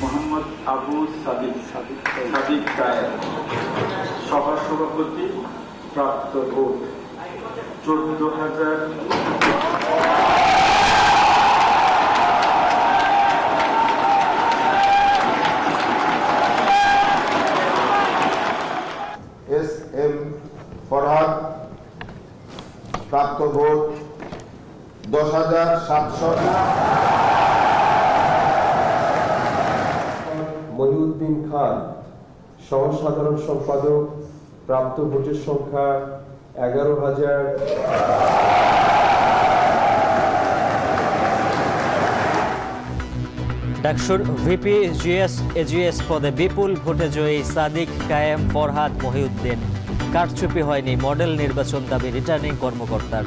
মোহাম্মদ আবু সাদিক কায়েম সভাপতি প্রাপ্ত ভোট 14,000। এস এম ফরহাদ প্রাপ্ত ভোট 10,700। মহিউদ্দিন খান সহ সাধারণ সম্পাদক প্রাপ্ত ভোটের সংখ্যা 11,000। ডাকসুর ভিপি এজিএস পদে বিপুল ভোটে জয়ী সাদিক কায়েম ফরহাদ মহিউদ্দিন। কারচুপি হয়নি, মডেল নির্বাচন দাবি রিটার্নিং কর্মকর্তার।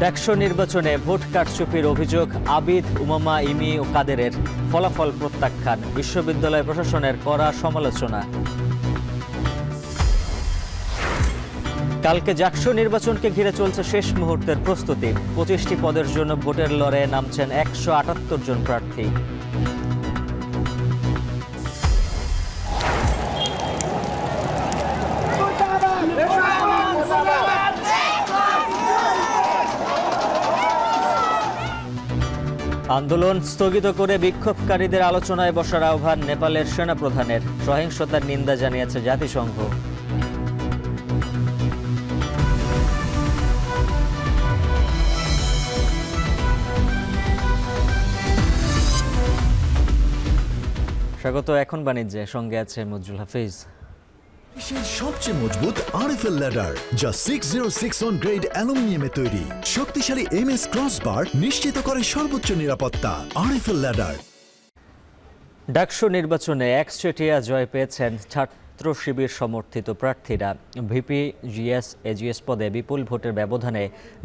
ডাকসু নির্বাচনে ভোট কারচুপির অভিযোগ আবিদ, উমামা, ইমি ও কাদেরের। ফলাফল প্রত্যাখ্যান, বিশ্ববিদ্যালয় প্রশাসনের কড়া সমালোচনা। কালকে জাকসু নির্বাচনকে ঘিরে চলছে শেষ মুহূর্তের প্রস্তুতি। 25টি পদের জন্য ভোটের লড়াইয়ে নামছেন 178 জন প্রার্থী। আন্দোলন স্থগিত করে বিক্ষোভকারীদের আলোচনায় বসার আহ্বান নেপালের সেনাপ্রধানের। সহিংসতার নিন্দা জানিয়েছে জাতিসংঘ। স্বাগত এখন বাণিজ্যে, সঙ্গে আছে মজুল হাফিজ। বিশ্বের সবচেয়ে মজবুত আরএফএল ল্যাডার, যা 6061 গ্রেড অ্যালুমিনিয়ামে তৈরি। শক্তিশালী এমএস ক্রসবার নিশ্চিত করে সর্বোচ্চ নিরাপত্তা। RFL ladder. ডাকসু নির্বাচনে একচেটিয়া জয় পেয়েছেন ছাত্র শিবির সমর্থিত প্রার্থীরা। ভিপি এজিএস পদে বিপুল ভোটের ব্যবধানে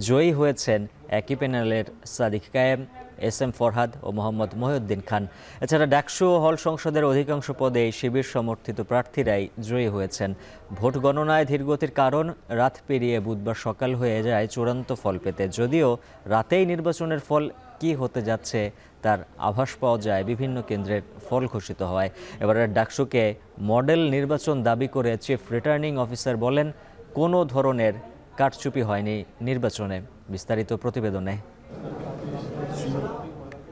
জয়ী হয়েছেন একই প্যানেলের সাদিক কায়েম, এস এম ফরহাদ ও মোহাম্মদ মহিউদ্দিন খান। এছাড়া ডাকসু ও হল সংসদের অধিকাংশ পদে শিবির সমর্থিত প্রার্থীরাই জয়ী হয়েছেন। ভোট গণনায় ধীরগতির কারণ রাত পেরিয়ে বুধবার সকাল হয়ে যায় চূড়ান্ত ফল পেতে। যদিও রাতেই নির্বাচনের ফল কি হতে যাচ্ছে তার আভাস পাওয়া যায় বিভিন্ন কেন্দ্রের ফল ঘোষিত হয়। এবারের ডাকসুকে মডেল নির্বাচন দাবি করে চিফ রিটার্নিং অফিসার বলেন, কোনো ধরনের কারচুপি হয়নি নির্বাচনে। বিস্তারিত প্রতিবেদনে।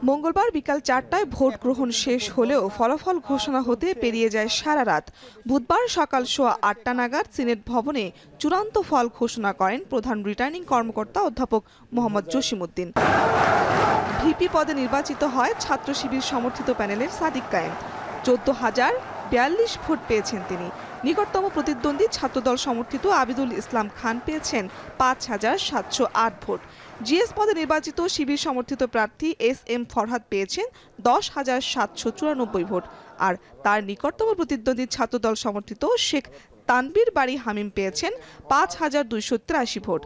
মঙ্গলবার বিকাল 4টায় ভোট গ্রহণ শেষ হলেও ফলাফল ঘোষণা হতে পেরিয়ে যায় সারা রাত। বুধবার সকাল 8:15 নাগাদ সিনেট ভবনে চূড়ান্ত ফল ঘোষণা করেন প্রধান রিটার্নিং কর্মকর্তা অধ্যাপক মোহাম্মদ জসিমউদ্দিন। ভিপি পদে নির্বাচিত হয় ছাত্র শিবির সমর্থিত প্যানেলের সাদিক কায়েম। 14,042 ভোট পেয়েছেন তিনি। নিকটতম প্রতিদ্বন্দ্বী ছাত্রদল সমর্থিত আবিদুল ইসলাম খান পেয়েছেন 5,708 ভোট। জিএস পদে নির্বাচিত শিবির সমর্থিত প্রার্থী এস এম ফরহাদ পেয়েছেন 10,794 ভোট। আর তার নিকটতম প্রতিদ্বন্দ্বী ছাত্রদল সমর্থিত শেখ তানবীর বাড়ি হামিম পেয়েছেন 5,283 ভোট।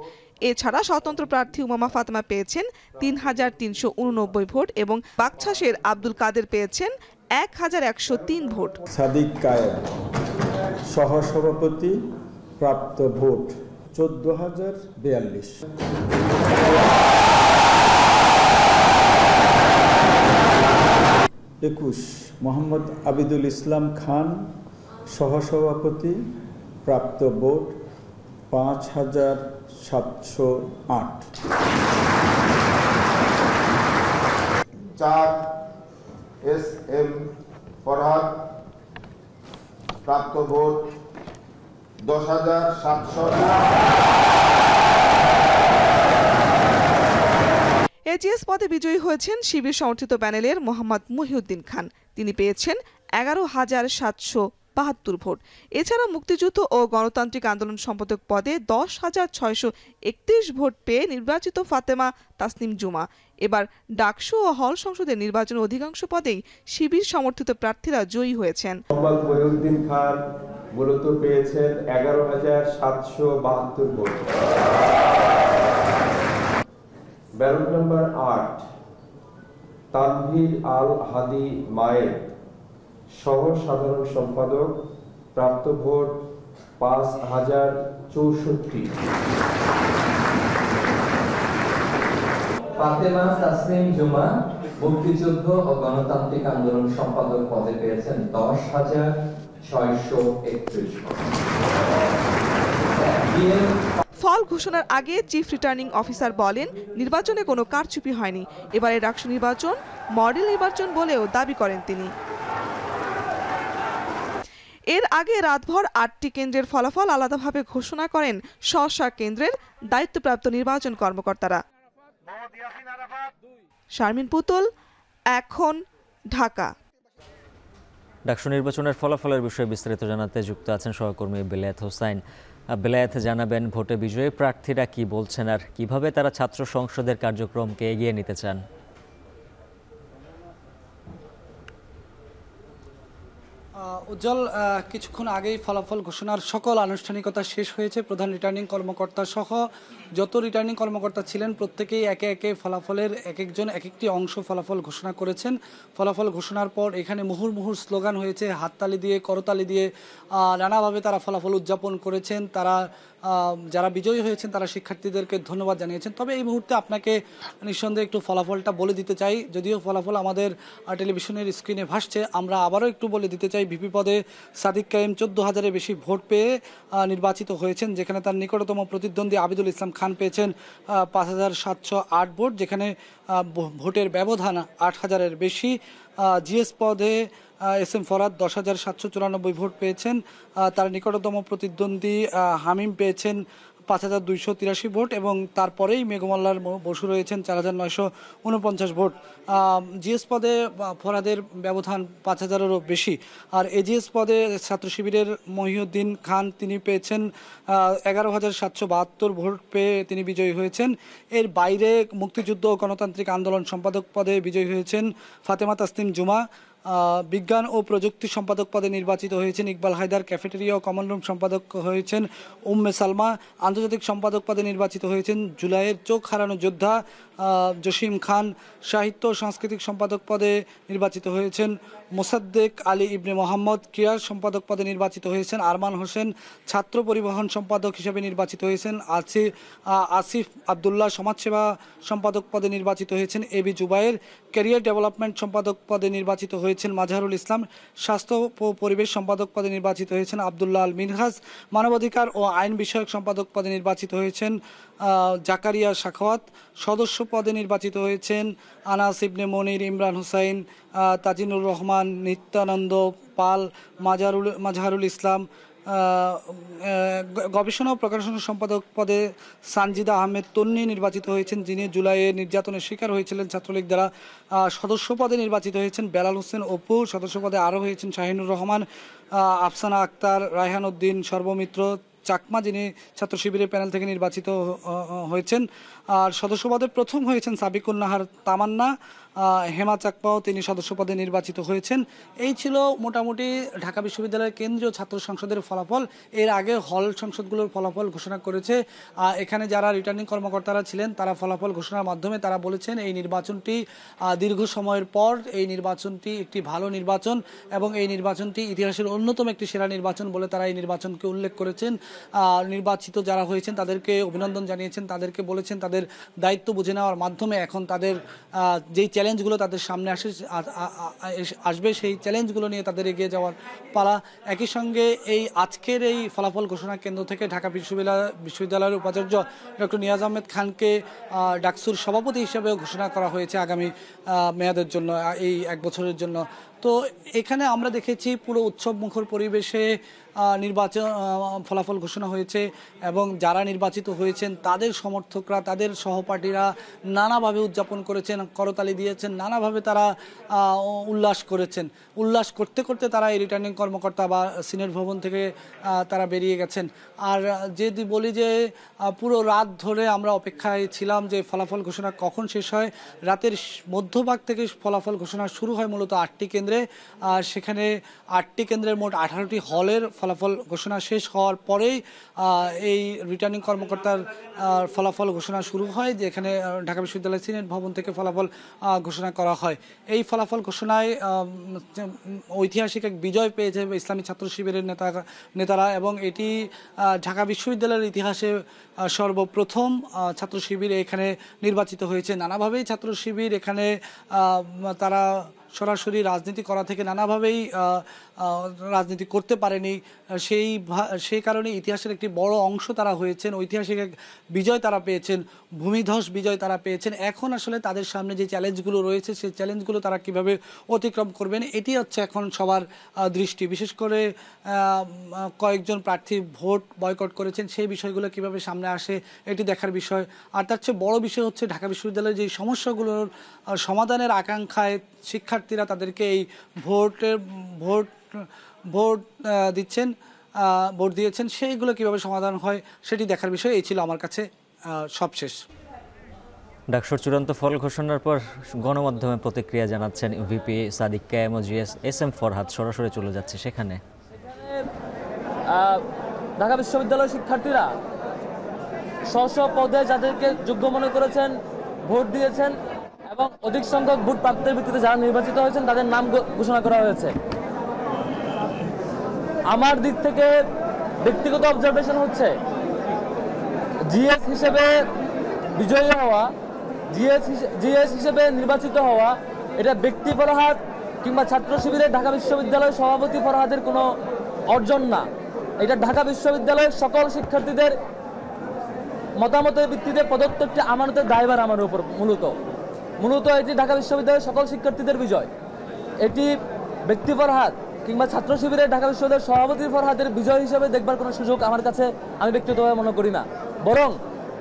এছাড়া স্বতন্ত্র প্রার্থী উমামা ফাতেমা পেয়েছেন 3,389 ভোট এবং বাকছাসের আব্দুল কাদের পেয়েছেন 1,103 ভোট। সাদিক কায়েম সহসভাপতি প্রাপ্ত ভোট 14,042। মোহাম্মদ আবিদুল ইসলাম খান সহসভাপতি প্রাপ্ত ভোট 5,708। 4 এস এম ফরহাদ প্রাপ্ত ভোট 10,700। এজিএস পদে বিজয়ী হয়েছেন শিবির সমর্থিত প্যানেলের মোহাম্মদ মহিউদ্দিন খান। তিনি পেয়েছেন 11,772 ভোট। এছাড়া মুক্তিযুদ্ধ ও গণতান্ত্রিক আন্দোলন সম্পাদক পদে 10,631 ভোট পেয়ে নির্বাচিত ফাতেমা তাসনিম জুমা। এবার ডাকসু ও হল সংসদের নির্বাচনের অধিকাংশ পদেই শিবির সমর্থিত প্রার্থীরা জয়ী হয়েছেন। মোহাম্মদ মহিউদ্দিন খান মূলত পেয়েছেন 11,772 ভোট। ব্যালট নাম্বার 8 তানভীর আল হাদি মায়ের, সহ সাধারণ সম্পাদক, প্রাপ্ত ভোট 5064। ফাতেমা তাসনিম জুমা, মুক্তিযুদ্ধ ও গণতান্ত্রিক আন্দোলন সম্পাদক পদে পেয়েছেন 10,631 ভোট। ফল ঘোষণার আগে চিফ রিটার্নিং অফিসার বলেন, নির্বাচনে কোনো কারচুপি হয়নি। এবারে ডাকসু নির্বাচন মডেল নির্বাচন বলেও দাবি করেন তিনি। এর আগে রাতভর 8টি কেন্দ্রের ফলাফল আলাদাভাবে ঘোষণা করেন স্ব কেন্দ্রের দায়িত্বপ্রাপ্ত নির্বাচন কর্মকর্তারা। শারমিন পুতুল, এখন, ঢাকা। ডাকসু নির্বাচনের ফলাফলের বিষয়ে বিস্তারিত জানাতে যুক্ত আছেন সহকর্মী বেলায়েত হোসাইন। বেলায়েত, জানাবেন ভোটে বিজয়ী প্রার্থীরা কি বলছেন আর কিভাবে তারা ছাত্র সংসদের কার্যক্রমকে এগিয়ে নিতে চান? উজ্জ্বল, কিছুক্ষণ আগেই ফলাফল ঘোষণার সকল আনুষ্ঠানিকতা শেষ হয়েছে। প্রধান রিটার্নিং কর্মকর্তা সহ যত রিটার্নিং কর্মকর্তা ছিলেন প্রত্যেকেই একে একে ফলাফলের একজন এক একটি অংশ ফলাফল ঘোষণা করেছেন। ফলাফল ঘোষণার পর এখানে মুহুর্মুহুর স্লোগান হয়েছে, হাততালি দিয়ে, করতালি দিয়ে নানাভাবে তারা ফলাফল উদযাপন করেছেন। তারা যারা বিজয়ী হয়েছেন তারা শিক্ষার্থীদেরকে ধন্যবাদ জানিয়েছেন। তবে এই মুহূর্তে আপনাকে নিঃসন্দেহে একটু ফলাফলটা বলে দিতে চাই। যদিও ফলাফল আমাদের টেলিভিশনের স্ক্রিনে ভাসছে, আমরা আবারও একটু বলে দিতে চাই। ভিপি পদে সাদিক কায়েম 14,000-এর বেশি ভোট পেয়ে নির্বাচিত হয়েছেন, যেখানে তার নিকটতম প্রতিদ্বন্দ্বী আবিদুল ইসলাম খান পেয়েছেন 5,708 ভোট, যেখানে ভোটের ব্যবধান 8,000-এর বেশি। জিএস পদে SM ফরহাদ 10,794 ভোট পেয়েছেন, তার নিকটতম প্রতিদ্বন্দ্বী হামিম পেয়েছেন 5,283 ভোট, এবং তারপরেই মেঘমল্লার বসু রয়েছেন 4,949 ভোট। জিএস পদে ফরহাদের ব্যবধান 5,000-এরও বেশি। আর এজিএস পদে ছাত্র শিবিরের মহিউদ্দিন খান, তিনি পেয়েছেন 11,772 ভোট পেয়ে তিনি বিজয়ী হয়েছেন। এর বাইরে মুক্তিযুদ্ধ ও গণতান্ত্রিক আন্দোলন সম্পাদক পদে বিজয়ী হয়েছেন ফাতেমা তাসনিম জুমা। বিজ্ঞান ও প্রযুক্তি সম্পাদক পদে নির্বাচিত হয়েছেন ইকবাল হায়দার। ক্যাফেটেরিয়া ও কমন রুম সম্পাদক হয়েছেন উম্মে সালমা। আন্তর্জাতিক সম্পাদক পদে নির্বাচিত হয়েছেন জুলাইয়ের চোখ হারানো যোদ্ধা জসিম খান। সাহিত্য ও সাংস্কৃতিক সম্পাদক পদে নির্বাচিত হয়েছেন মোসাদ্দেক আলী ইবনে মোহাম্মদ। ক্রীড়া সম্পাদক পদে নির্বাচিত হয়েছেন আরমান হোসেন। ছাত্র পরিবহন সম্পাদক হিসেবে নির্বাচিত হয়েছেন আসিফ আবদুল্লাহ। সমাজসেবা সম্পাদক পদে নির্বাচিত হয়েছেন এবি জুবায়ের। ক্যারিয়ার ডেভেলপমেন্ট সম্পাদক পদে নির্বাচিত হয়েছেন মাজহারুল ইসলাম। স্বাস্থ্য ও পরিবেশ সম্পাদক পদে নির্বাচিত হয়েছেন আবদুল্লাহ আল মিনহাজ। মানবাধিকার ও আইন বিষয়ক সম্পাদক পদে নির্বাচিত হয়েছেন জাকারিয়া শাখাওয়াত। সদস্য পদে নির্বাচিত হয়েছেন আনাস ইবনে মনির, ইমরান হুসাইন, তাজিনুর রহমান, নিত্যানন্দ পাল, মাজহারুল ইসলাম। গবেষণা ও প্রকাশনা সম্পাদক পদে সানজিদা আহমেদ তন্নি নির্বাচিত হয়েছেন, যিনি জুলাইয়ে নির্যাতনের শিকার হয়েছিলেন ছাত্রলীগ দ্বারা। সদস্য পদে নির্বাচিত হয়েছেন বেলাল হোসেন অপু। সদস্য পদে আরও হয়েছেন শাহিনুর রহমান, আফসানা আক্তার, রায়হান উদ্দিন, সর্বমিত্র চাকমা, যিনি ছাত্র শিবিরের প্যানেল থেকে নির্বাচিত হয়েছেন। আর সদস্য পদে প্রথম হয়েছেন সাবিকুন নাহার তামান্না। হেমা চাকমাও তিনি সদস্য পদে নির্বাচিত হয়েছেন। এই ছিল মোটামুটি ঢাকা বিশ্ববিদ্যালয়ের কেন্দ্রীয় ছাত্র সংসদের ফলাফল। এর আগে হল সংসদগুলোর ফলাফল ঘোষণা করেছে। এখানে যারা রিটার্নিং কর্মকর্তারা ছিলেন তারা ফলাফল ঘোষণার মাধ্যমে তারা বলেছেন এই নির্বাচনটি দীর্ঘ সময়ের পর এই নির্বাচনটি একটি ভালো নির্বাচন এবং এই নির্বাচনটি ইতিহাসের অন্যতম একটি সেরা নির্বাচন বলে তারা এই নির্বাচনকে উল্লেখ করেছেন। নির্বাচিত যারা হয়েছেন তাদেরকে অভিনন্দন জানিয়েছেন, তাদেরকে বলেছেন তাদের দায়িত্ব বুঝে নেওয়ার মাধ্যমে এখন তাদের যেই চ্যালেঞ্জগুলো তাদের সামনে আসবে সেই চ্যালেঞ্জগুলো নিয়ে তাদের এগিয়ে যাওয়ার পালা। একই সঙ্গে এই আজকের এই ফলাফল ঘোষণা কেন্দ্র থেকে ঢাকা বিশ্ববিদ্যালয়ের উপাচার্য ডক্টর নিয়াজ আহমেদ খানকে ডাকসুর সভাপতি হিসেবে ঘোষণা করা হয়েছে আগামী মেয়াদের জন্য, এই 1 বছরের জন্য। তো এখানে আমরা দেখেছি পুরো উৎসব মুখর পরিবেশে নির্বাচন ফলাফল ঘোষণা হয়েছে এবং যারা নির্বাচিত হয়েছেন তাদের সমর্থকরা, তাদের সহপাঠীরা নানাভাবে উদযাপন করেছেন, করতালি দিয়েছেন, নানাভাবে তারা উল্লাস করেছেন। উল্লাস করতে করতে তারা এই রিটার্নিং কর্মকর্তা বা সিনেট ভবন থেকে তারা বেরিয়ে গেছেন। আর যদি বলি যে পুরো রাত ধরে আমরা অপেক্ষায় ছিলাম যে ফলাফল ঘোষণা কখন শেষ হয়। রাতের মধ্যভাগ থেকে ফলাফল ঘোষণা শুরু হয় মূলত 8টি কেন্দ্রে। কেন্দ্রে। সেখানে 8টি কেন্দ্রের মোট 18টি হলের ফলাফল ঘোষণা শেষ হওয়ার পরেই এই রিটার্নিং কর্মকর্তার ফলাফল ঘোষণা শুরু হয়, যেখানে ঢাকা বিশ্ববিদ্যালয় সিনেট ভবন থেকে ফলাফল ঘোষণা করা হয়। এই ফলাফল ঘোষণায় ঐতিহাসিক এক বিজয় পেয়েছে ইসলামী ছাত্র শিবিরের নেতারা, এবং এটি ঢাকা বিশ্ববিদ্যালয়ের ইতিহাসে সর্বপ্রথম ছাত্র শিবির এখানে নির্বাচিত হয়েছে। নানাভাবেই ছাত্র শিবির এখানে তারা সরাসরি রাজনীতি করা থেকে নানাভাবেই রাজনীতি করতে পারেনি, সেই কারণে ইতিহাসের একটি বড় অংশ তারা হয়েছেন, ঐতিহাসিক এক বিজয় তারা পেয়েছেন, ভূমিধস বিজয় তারা পেয়েছেন। এখন আসলে তাদের সামনে যে চ্যালেঞ্জগুলো রয়েছে সেই চ্যালেঞ্জগুলো তারা কিভাবে অতিক্রম করবেন এটি হচ্ছে এখন সবার দৃষ্টি। বিশেষ করে কয়েকজন প্রার্থী ভোট বয়কট করেছেন, সেই বিষয়গুলো কিভাবে সামনে আসে এটি দেখার বিষয়। আর তার চেয়ে বড় বিষয় হচ্ছে ঢাকা বিশ্ববিদ্যালয়ের যে সমস্যাগুলোর সমাধানের আকাঙ্ক্ষায় শিক্ষার্থীরা তাদেরকে এই ভোট দিয়েছেন, সেইগুলো কিভাবে সমাধান হয় সেটি দেখার বিষয়। এই ছিল আমার কাছে সবশেষ। ডাকসুর চূড়ান্ত ফল ঘোষণার পর গণমাধ্যমে প্রতিক্রিয়া জানাচ্ছেন ভিপি সাদিক কায়েম ও জিএস এস এম ফরহাদ। সরাসরি চলে যাচ্ছে সেখানে। ঢাকা বিশ্ববিদ্যালয়ের শিক্ষার্থীরা স্ব পদে যাদেরকে যোগ্য মনে করেছেন ভোট দিয়েছেন, এবং অধিক সংখ্যক ভোট প্রাপ্তির ভিত্তিতে যারা নির্বাচিত হয়েছেন তাদের নাম ঘোষণা করা হয়েছে। আমার দিক থেকে ব্যক্তিগত অবজারভেশন হচ্ছে, জিএস হিসেবে বিজয়ী হওয়া, জিএস হিসেবে নির্বাচিত হওয়া এটা ব্যক্তি ফরহাদ কিংবা ছাত্র শিবিরের ঢাকা বিশ্ববিদ্যালয়ের সভাপতি ফরহাদের কোনো অর্জন না। এটা ঢাকা বিশ্ববিদ্যালয়ের সকল শিক্ষার্থীদের মতামতের ভিত্তিতে প্রদত্ত একটি আমানতের দায়ভার আমার উপর। মূলত এটি ঢাকা বিশ্ববিদ্যালয়ের সকল শিক্ষার্থীদের বিজয়। এটি ব্যক্তি ফরহাদ কিংবা ছাত্র শিবিরের ঢাকা বিশ্ববিদ্যালয়ের সভাপতি ফরহাদের বিজয় হিসেবে দেখবার কোনো সুযোগ আমার কাছে আমি ব্যক্তিগতভাবে মনে করি না, বরং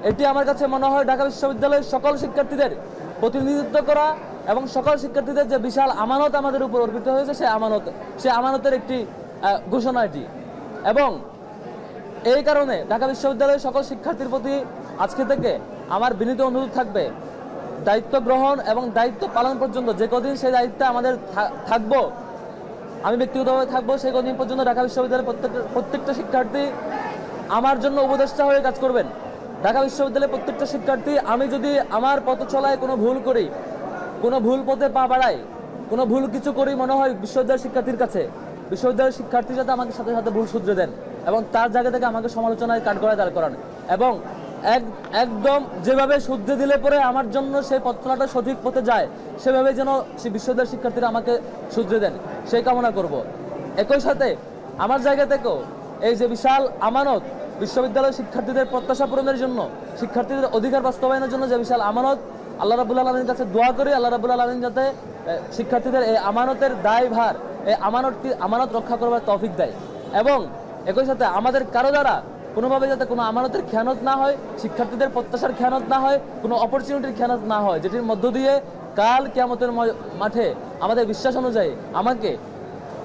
এটি আমার কাছে মনে হয় ঢাকা বিশ্ববিদ্যালয়ের সকল শিক্ষার্থীদের প্রতিনিধিত্ব করা এবং সকল শিক্ষার্থীদের যে বিশাল আমানত আমাদের উপর অর্পিত হয়েছে সেই আমানতের একটি ঘোষণা এটি। এবং এই কারণে ঢাকা বিশ্ববিদ্যালয়ের সকল শিক্ষার্থীর প্রতি আজকে থেকে আমার বিনীত অনুরোধ থাকবে, দায়িত্ব গ্রহণ এবং দায়িত্ব পালন পর্যন্ত যে কদিন সেই দায়িত্বে আমাদের থাকবো, আমি ব্যক্তিগতভাবে থাকবো, সেই কদিন পর্যন্ত ঢাকা বিশ্ববিদ্যালয়ের প্রত্যেকটা শিক্ষার্থী আমার জন্য উপদেষ্টা হয়ে কাজ করবেন। ঢাকা বিশ্ববিদ্যালয়ের প্রত্যেকটা শিক্ষার্থী, আমি যদি আমার পথ চলায় কোনো ভুল করি, কোনো ভুল পথে পা বাড়াই, কোনো ভুল কিছু করি মনে হয় বিশ্ববিদ্যালয়ের শিক্ষার্থীর কাছে, বিশ্ববিদ্যালয়ের শিক্ষার্থী যাতে আমাকে সাথে সাথে ভুল শুধরে দেন এবং তার জায়গা থেকে আমাকে সমালোচনায় কাঠগড়ায় দাঁড় করান, এবং একদম যেভাবে শুদ্ধে দিলে পরে আমার জন্য সেই পথ চলাটা সঠিক পথে যায় সেভাবে যেন সেই বিশ্ববিদ্যালয়ের শিক্ষার্থীরা আমাকে শুধরে দেন, সেই কামনা করব। একই সাথে আমার জায়গা থেকেও এই যে বিশাল আমানত, বিশ্ববিদ্যালয়ের শিক্ষার্থীদের প্রত্যাশা পূরণের জন্য, শিক্ষার্থীদের অধিকার বাস্তবায়নের জন্য যে বিশাল আমানত, আল্লাহ রাব্বুল আলামিনের কাছে দোয়া করি আল্লাহ রাব্বুল আলামিন যাতে শিক্ষার্থীদের এই আমানতের দায়ভার, এই আমানত রক্ষা করবার তৌফিক দেয়। এবং একই সাথে আমাদের কারো দ্বারা কোনোভাবে যাতে কোনো আমানতের খেয়ানত না হয়, শিক্ষার্থীদের প্রত্যাশার খেয়ানত না হয়, কোনো অপরচুনিটির খেয়ানত না হয়, যেটির মধ্য দিয়ে কাল কিয়ামতের মাঠে আমাদের বিশ্বাস অনুযায়ী আমাকে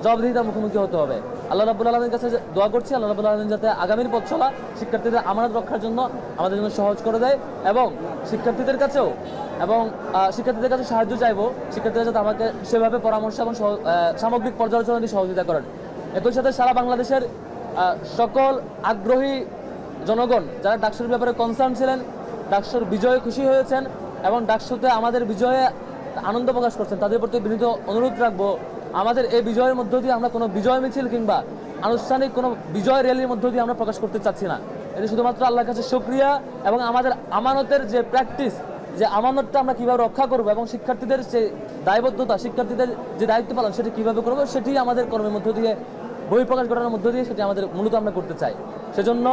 জবাবদিহিতার মুখোমুখি হতে হবে। আল্লাহ রাব্বুল আলামিনের কাছে দোয়া করছি আল্লাহ রাব্বুল আলামিন যাতে আগামীর পথ চলা শিক্ষার্থীদের আমানত রক্ষার জন্য আমাদের জন্য সহজ করে দেয়, এবং শিক্ষার্থীদের কাছে সাহায্য চাইবো, শিক্ষার্থীরা যাতে আমাকে সেভাবে পরামর্শ এবং সামগ্রিক পর্যালোচনা দিয়ে সহযোগিতা করেন। একই সাথে সারা বাংলাদেশের সকল আগ্রহী জনগণ যারা ডাকসুর ব্যাপারে কনসার্ন ছিলেন, ডাকসুর বিজয়ে খুশি হয়েছেন এবং ডাকসুতে আমাদের বিজয়ে আনন্দ প্রকাশ করছেন, তাদের প্রতি বিনীত অনুরোধ রাখবো, আমাদের এই বিজয়ের মধ্য দিয়ে আমরা কোনো বিজয় মিছিল কিংবা আনুষ্ঠানিক কোনো বিজয় র্যালির মধ্য দিয়ে আমরা প্রকাশ করতে চাচ্ছি না। এটা শুধুমাত্র আল্লাহর কাছে শুকরিয়া এবং আমাদের আমানতের যে প্র্যাকটিস, যে আমানতটা আমরা কীভাবে রক্ষা করবো এবং শিক্ষার্থীদের যে দায়বদ্ধতা, শিক্ষার্থীদের যে দায়িত্ব পালন সেটি কীভাবে করবো, সেটি আমাদের কর্মের মধ্য দিয়ে, বহিঃপ্রকাশ ঘটানোর মধ্য দিয়ে সেটি আমাদের মূলত আমরা করতে চাই। সেজন্য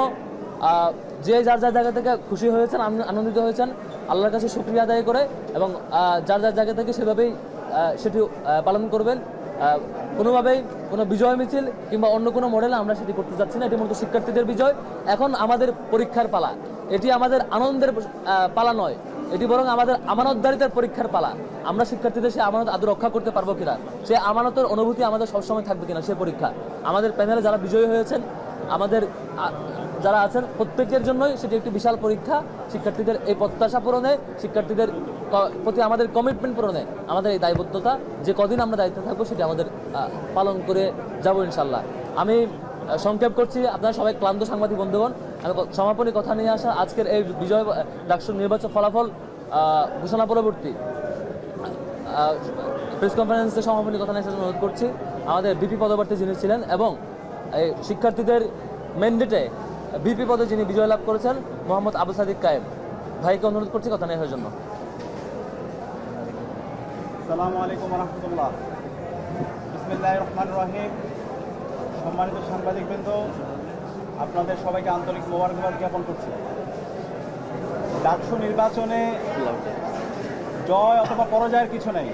যে যার জায়গা থেকে খুশি হয়েছেন, আনন্দিত হয়েছেন, আল্লাহর কাছে শুকরিয়া আদায় করে এবং যার জায়গা থেকে সেভাবেই সেটি পালন করবেন। কোনোভাবেই কোনো বিজয় মিছিল কিংবা অন্য কোনো মডেলে আমরা সেটি করতে যাচ্ছি না। এটি মূলত শিক্ষার্থীদের বিজয়। এখন আমাদের পরীক্ষার পালা, এটি আমাদের আনন্দের পালা নয়, এটি বরং আমাদের আমানতদারিতার পরীক্ষার পালা। আমরা শিক্ষার্থীদের সেই আমানত আদৌ রক্ষা করতে পারবো কিনা, সেই আমানতের অনুভূতি আমাদের সবসময় থাকবে কিনা, সে পরীক্ষা। আমাদের প্যানেলে যারা বিজয়ী হয়েছেন, আমাদের যারা আছেন প্রত্যেকের জন্যই সেটি একটি বিশাল পরীক্ষা। শিক্ষার্থীদের এই প্রত্যাশা পূরণে, শিক্ষার্থীদের প্রতি আমাদের কমিটমেন্ট পূরণে আমাদের এই দায়বদ্ধতা, যে কদিন আমরা দায়িত্বে থাকবো সেটি আমাদের পালন করে যাব ইনশাল্লাহ। আমি সংক্ষেপ করছি, আপনারা সবাই ক্লান্ত সাংবাদিক বন্ধুগণ। আমি সমাপনী কথা নিয়ে আসা আজকের এই বিজয় ডাকসু নির্বাচন ফলাফল ঘোষণা পরবর্তী প্রেস কনফারেন্সে সমাপনী কথা নিয়ে অনুরোধ করছি আমাদের বিপি পদপ্রার্থী যিনি ছিলেন এবং এই শিক্ষার্থীদের ম্যান্ডেটে বিপি পদে যিনি বিজয় লাভ করেছেন মোহাম্মদ আবু সাদিক কায়েম ভাইকে অনুরোধ করছি কথা নেওয়ার জন্য। আসসালামু আলাইকুম ওয়া রাহমাতুল্লাহ। বিসমিল্লাহির রহমানির রহিম। সম্মানিত সাংবাদিকবৃন্দ, আপনাদের সবাইকে আন্তরিক মোবারকবাদ জ্ঞাপন করছি। ডাকসু নির্বাচনে জয় অথবা পরাজয়ের কিছু নেই।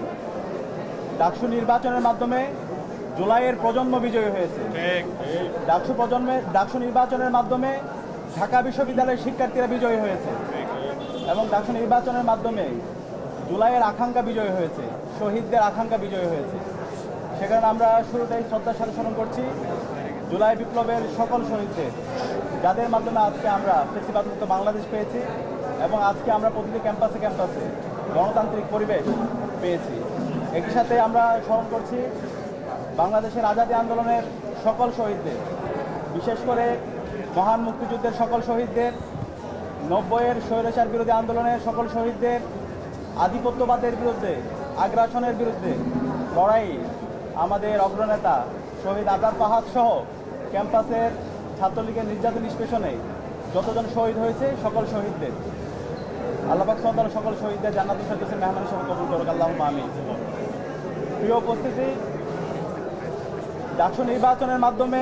ডাকসু নির্বাচনের মাধ্যমে জুলাইয়ের প্রজন্ম বিজয়ী হয়েছে। ডাকসু নির্বাচনের মাধ্যমে ঢাকা বিশ্ববিদ্যালয়ের শিক্ষার্থীরা বিজয়ী হয়েছে এবং ডাকসু নির্বাচনের মাধ্যমে জুলাইয়ের আকাঙ্ক্ষা বিজয়ী হয়েছে, শহীদদের আকাঙ্ক্ষা বিজয়ী হয়েছে। সে কারণে আমরা শুরুতেই শ্রদ্ধার সাথে স্মরণ করছি জুলাই বিপ্লবের সকল শহীদদের, যাদের মাধ্যমে আজকে আমরা ফ্যাসিবাদমুক্ত বাংলাদেশ পেয়েছি এবং আজকে আমরা প্রতিটি ক্যাম্পাসে ক্যাম্পাসে গণতান্ত্রিক পরিবেশ পেয়েছি। একই সাথে আমরা স্মরণ করছি বাংলাদেশের আজাদী আন্দোলনের সকল শহীদদের, বিশেষ করে মহান মুক্তিযুদ্ধের সকল শহীদদের, 90-এর স্বৈরাচার বিরোধী আন্দোলনের সকল শহীদদের, আধিপত্যবাদের বিরুদ্ধে, আগ্রাসনের বিরুদ্ধে লড়াই আমাদের অগ্রনেতা শহীদ আজাদ ফাহাদ সহ ক্যাম্পাসের ছাত্রলীগের নির্যাতন নিষ্পেষণে যতজন শহীদ হয়েছে সকল শহীদদের আল্লাহ পাক সুবহানাহু ওয়া তাআলা সকল শহীদদের জান্নাতুল ফেরদৌসের মেহমান হিসেবে কবুল করুক, আল্লাহুম্মা আমিন। প্রিয় উপস্থিতি, ডাকসু নির্বাচনের মাধ্যমে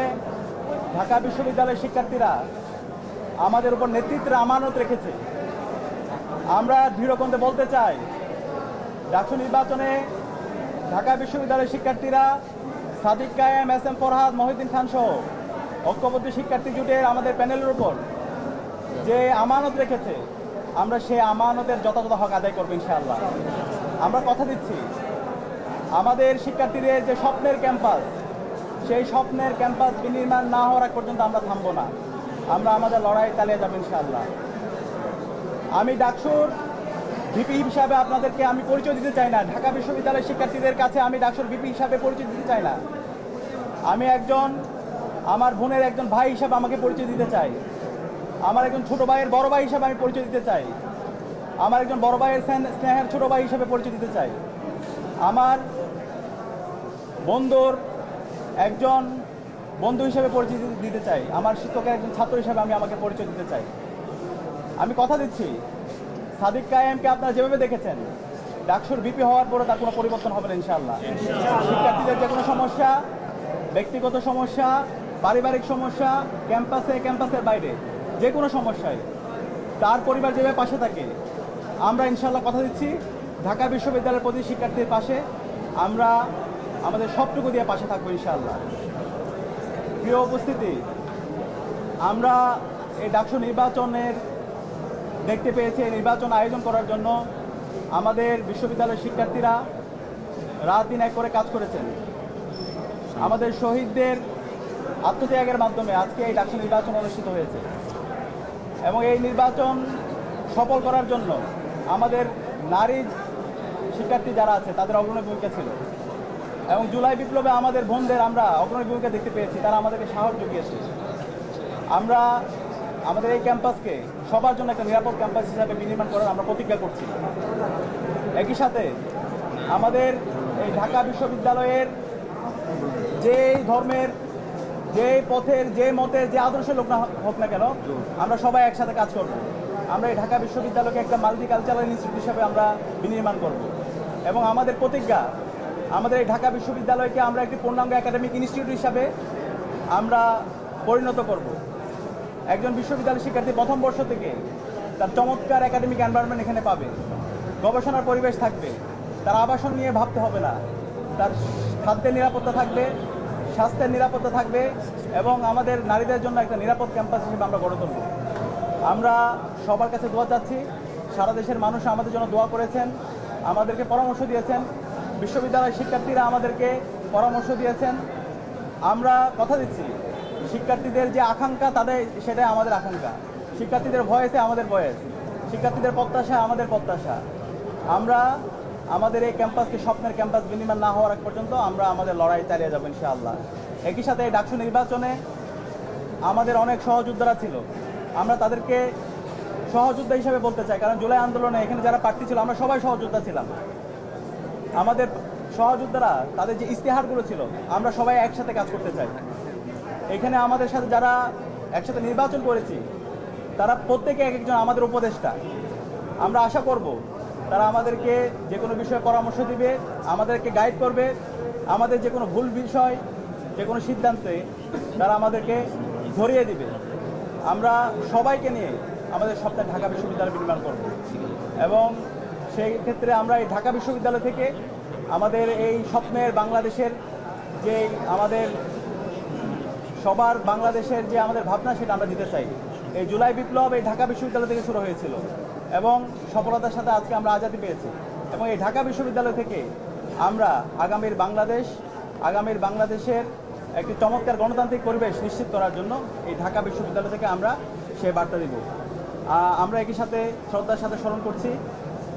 ঢাকা বিশ্ববিদ্যালয়ের শিক্ষার্থীরা আমাদের উপর নেতৃত্বের আমানত রেখেছে। আমরা দৃঢ়কণ্ঠে বলতে চাই, ডাকসু নির্বাচনে ঢাকা বিশ্ববিদ্যালয়ের শিক্ষার্থীরা সাদিক কায়েম, এস এম ফরহাদ, মহিউদ্দিন খান সহ ঐক্যবদ্ধ শিক্ষার্থী জুটের আমাদের প্যানেলের উপর যে আমানত রেখেছে, আমরা সেই আমানতের যথাযথ হক আদায় করবো ইনশাআল্লাহ। আমরা কথা দিচ্ছি, আমাদের শিক্ষার্থীদের যে স্বপ্নের ক্যাম্পাস, সেই স্বপ্নের ক্যাম্পাস বিনির্মাণ না হওয়ার আগ পর্যন্ত আমরা থামবো না, আমরা আমাদের লড়াই চালিয়ে যাবো ইনশাআল্লাহ। আমি ডাকসুর ভিপি হিসাবে আপনাদেরকে আমি পরিচয় দিতে চাই না, ঢাকা বিশ্ববিদ্যালয়ের শিক্ষার্থীদের কাছে আমি ডাকসুর ভিপি হিসাবে পরিচয় দিতে চাই না। আমি একজন, আমার বোনের একজন ভাই হিসাবে আমাকে পরিচয় দিতে চাই, আমার একজন ছোট ভাইয়ের বড় ভাই হিসাবে আমি পরিচয় দিতে চাই, আমার একজন বড় ভাইয়ের স্নেহের ছোট ভাই হিসাবে পরিচয় দিতে চাই, আমার বন্ধুর একজন বন্ধু হিসেবে পরিচয় দিতে চাই, আমার শিক্ষকের একজন ছাত্র হিসেবে আমি আমাকে পরিচয় দিতে চাই। আমি কথা দিচ্ছি, সাদিক কায়েমকে আপনারা যেভাবে দেখেছেন ডাকসুর ভিপি হওয়ার পরে তার কোনো পরিবর্তন হবে না ইনশাআল্লাহ। শিক্ষার্থীদের যে কোনো সমস্যা, ব্যক্তিগত সমস্যা, পারিবারিক সমস্যা, ক্যাম্পাসের বাইরে যে কোনো সমস্যায় তার পরিবার যেভাবে পাশে থাকে, আমরা ইনশাআল্লাহ কথা দিচ্ছি ঢাকা বিশ্ববিদ্যালয়ের প্রতি শিক্ষার্থীর পাশে আমরা আমাদের সবটুকু দিয়ে পাশে থাকবো ইনশাআল্লাহ। প্রিয় উপস্থিতি, আমরা এই ডাকসু নির্বাচনের দেখতে পেয়েছি, এই নির্বাচন আয়োজন করার জন্য আমাদের বিশ্ববিদ্যালয়ের শিক্ষার্থীরা রাত দিন এক করে কাজ করেছেন। আমাদের শহীদদের আত্মত্যাগের মাধ্যমে আজকে এই ডাকসু নির্বাচন অনুষ্ঠিত হয়েছে এবং এই নির্বাচন সফল করার জন্য আমাদের নারী শিক্ষার্থী যারা আছে তাদের অগ্রণী ভূমিকা ছিল এবং জুলাই বিপ্লবে আমাদের বোনদের আমরা অগ্রণী ভূমিকা দেখতে পেয়েছি, তারা আমাদেরকে সাহস জুগিয়েছে। আমরা আমাদের এই ক্যাম্পাসকে সবার জন্য একটা নিরাপদ ক্যাম্পাস হিসাবে বিনির্মাণ করার আমরা প্রতিজ্ঞা করছি। একই সাথে আমাদের এই ঢাকা বিশ্ববিদ্যালয়ের যে ধর্মের, যে পথের, যে মতের, যে আদর্শের লোক না হোক না কেন, আমরা সবাই একসাথে কাজ করব। আমরা এই ঢাকা বিশ্ববিদ্যালয়কে একটা মাল্টিকালচারাল ইনস্টিটিউট হিসাবে আমরা বিনির্মাণ করব এবং আমাদের প্রতিজ্ঞা, আমাদের এই ঢাকা বিশ্ববিদ্যালয়কে আমরা একটি পূর্ণাঙ্গ একাডেমিক ইনস্টিটিউট হিসাবে আমরা পরিণত করব। একজন বিশ্ববিদ্যালয় শিক্ষার্থী প্রথম বর্ষ থেকে তার চমৎকার একাডেমিক এনভায়রনমেন্ট এখানে পাবে, গবেষণার পরিবেশ থাকবে, তার আবাসন নিয়ে ভাবতে হবে না, তার খাদ্যের নিরাপত্তা থাকবে, স্বাস্থ্যের নিরাপত্তা থাকবে এবং আমাদের নারীদের জন্য একটা নিরাপদ ক্যাম্পাস হিসেবে আমরা গড়ে তুলব। আমরা সবার কাছে দোয়া চাচ্ছি, সারা দেশের মানুষ আমাদের জন্য দোয়া করেছেন, আমাদেরকে পরামর্শ দিয়েছেন, বিশ্ববিদ্যালয়ের শিক্ষার্থীরা আমাদেরকে পরামর্শ দিয়েছেন। আমরা কথা দিচ্ছি শিক্ষার্থীদের যে আকাঙ্ক্ষা তাদের সেটাই আমাদের আকাঙ্ক্ষা, শিক্ষার্থীদের ভয়েসে আমাদের ভয়েস, শিক্ষার্থীদের প্রত্যাশা আমাদের প্রত্যাশা। আমরা আমাদের এই ক্যাম্পাসকে স্বপ্নের ক্যাম্পাস বিনির্মাণ না হওয়ার আগ পর্যন্ত আমরা আমাদের লড়াই চালিয়ে যাবো ইনশাআল্লাহ। একই সাথে এই ডাকসু নির্বাচনে আমাদের অনেক সহযোদ্ধারা ছিল, আমরা তাদেরকে সহযোদ্ধা হিসেবে বলতে চাই, কারণ জুলাই আন্দোলনে এখানে যারা প্রার্থী ছিল আমরা সবাই সহযোদ্ধা ছিলাম। আমাদের সহযোদ্ধারা তাদের যে ইস্তেহারগুলো ছিল আমরা সবাই একসাথে কাজ করতে চাই। এখানে আমাদের সাথে যারা একসাথে নির্বাচন করেছি তারা প্রত্যেকে এক একজন আমাদের উপদেষ্টা। আমরা আশা করব তারা আমাদেরকে যে কোনো বিষয়ে পরামর্শ দিবে, আমাদেরকে গাইড করবে, আমাদের যে কোনো ভুল বিষয় যে কোনো সিদ্ধান্তে তারা আমাদেরকে ধরিয়ে দিবে। আমরা সবাইকে নিয়ে আমাদের স্বপ্নের ঢাকা বিশ্ববিদ্যালয় নির্মাণ করব এবং সেই ক্ষেত্রে আমরা এই ঢাকা বিশ্ববিদ্যালয় থেকে আমাদের এই স্বপ্নের বাংলাদেশের যে আমাদের সবার বাংলাদেশের যে আমাদের ভাবনা সেটা আমরা দিতে চাই। এই জুলাই বিপ্লব এই ঢাকা বিশ্ববিদ্যালয় থেকে শুরু হয়েছিল এবং সফলতার সাথে আজকে আমরা আজাদি পেয়েছি এবং এই ঢাকা বিশ্ববিদ্যালয় থেকে আমরা আগামীর বাংলাদেশের একটি চমৎকার গণতান্ত্রিক পরিবেশ নিশ্চিত করার জন্য এই ঢাকা বিশ্ববিদ্যালয় থেকে আমরা সে বার্তা দিব। আমরা একই সাথে শ্রদ্ধার সাথে স্মরণ করছি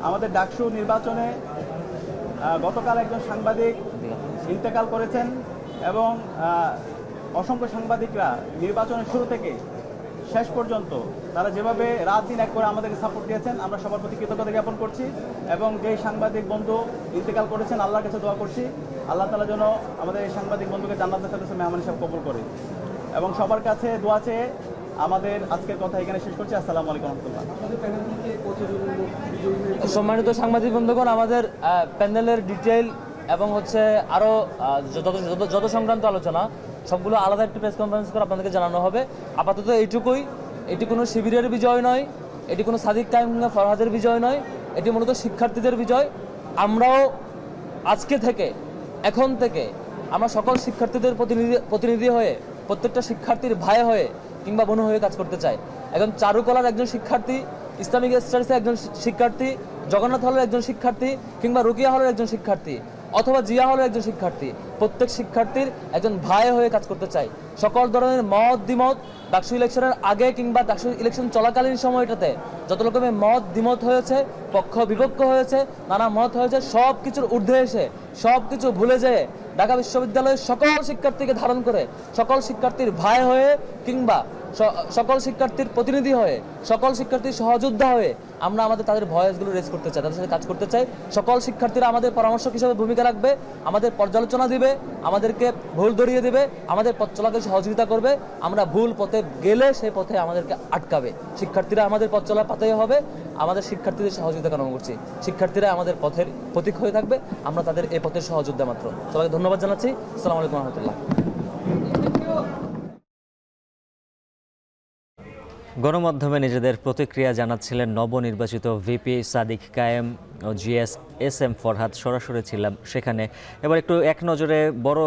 আমাদের ডাকসু নির্বাচনে গতকাল একজন সাংবাদিক ইন্তেকাল করেছেন এবং অসংখ্য সাংবাদিকরা নির্বাচনের শুরু থেকে শেষ পর্যন্ত তারা যেভাবে রাত দিন এক করে আমাদেরকে সাপোর্ট দিয়েছেন আমরা সবার প্রতি কৃতজ্ঞতা জ্ঞাপন করছি এবং যেই সাংবাদিক বন্ধু ইন্তেকাল করেছেন আল্লাহর কাছে দোয়া করছি আল্লাহ তাআলা যেন আমাদের এই সাংবাদিক বন্ধুকে জান্নাতের সাথে মেহমান হিসাবে কবুল করে এবং সবার কাছে দোয়া চেয়ে আমাদের আজকের কথা এখানে শেষ করছি। আসসালামু আলাইকুম রহমতুল্লাহ। সম্মানিত সাংবাদিক বন্ধুগণ, আমাদের প্যানেলের ডিটেইল এবং হচ্ছে আরও যত সংক্রান্ত আলোচনা সবগুলো আলাদা একটি প্রেস কনফারেন্স করে আপনাদেরকে জানানো হবে। আপাতত এইটুকুই, এটি কোনো শিবিরের বিজয় নয়, এটি কোনো সাদিক কায়েম কিংবা ফরহাদের বিজয় নয়, এটি মূলত শিক্ষার্থীদের বিজয়। আমরাও আজকে থেকে এখন থেকে আমরা সকল শিক্ষার্থীদের প্রতিনিধি হয়ে প্রত্যেকটা শিক্ষার্থীর ভাই হয়ে কিংবা বোন হয়ে কাজ করতে চাই। একজন চারুকলার একজন শিক্ষার্থী, ইসলামিক স্টাডিজের একজন শিক্ষার্থী, জগন্নাথ হলের একজন শিক্ষার্থী কিংবা রুকিয়া হলের একজন শিক্ষার্থী অথবা জিয়া হলের একজন শিক্ষার্থী, প্রত্যেক শিক্ষার্থীর একজন ভাই হয়ে কাজ করতে চাই। সকল ধরনের মত দ্বিমত ডাকসু ইলেকশনের আগে কিংবা ডাকসু ইলেকশন চলাকালীন সময়টাতে যত রকমের মত দ্বিমত হয়েছে, পক্ষ বিপক্ষ হয়েছে, নানা মত হয়েছে, সব কিছুর ঊর্ধ্বে এসে সব কিছু ভুলে যেয়ে ঢাকা বিশ্ববিদ্যালয়ের সকল শিক্ষার্থীকে ধারণ করে সকল শিক্ষার্থীর ভাই হয়ে কিংবা সকল শিক্ষার্থীর প্রতিনিধি হয়ে সকল শিক্ষার্থীর সহযোদ্ধা হয়ে আমরা আমাদের তাদের ভয়েসগুলো রেজ করতে চাই, তাদের সাথে কাজ করতে চাই। সকল শিক্ষার্থীরা আমাদের পরামর্শক হিসেবে ভূমিকা রাখবে, আমাদের পর্যালোচনা দিবে, আমাদেরকে ভুল ধরিয়ে দেবে, আমাদের পথ চলাকে সহযোগিতা করবে। আমরা ভুল পথে গেলে সেই পথে আমাদেরকে আটকাবে। শিক্ষার্থীরা আমাদের পথ চলা পাতেই হবে, আমাদের শিক্ষার্থীদের সহযোগিতা কামনা করছি। শিক্ষার্থীরা আমাদের পথের প্রতীক হয়ে থাকবে, আমরা তাদের এই পথের সহযোদ্ধা মাত্র। সবাইকে ধন্যবাদ জানাচ্ছি। আসসালামু আলাইকুম রহমতুল্লাহ। গণমাধ্যমে নিজেদের প্রতিক্রিয়া জানাচ্ছিলেন নবনির্বাচিত ভিপি সাদিক কায়েম ও জিএস এস এম ফরহাদ। সরাসরি ছিলাম সেখানে। এবার একটু এক নজরে বড়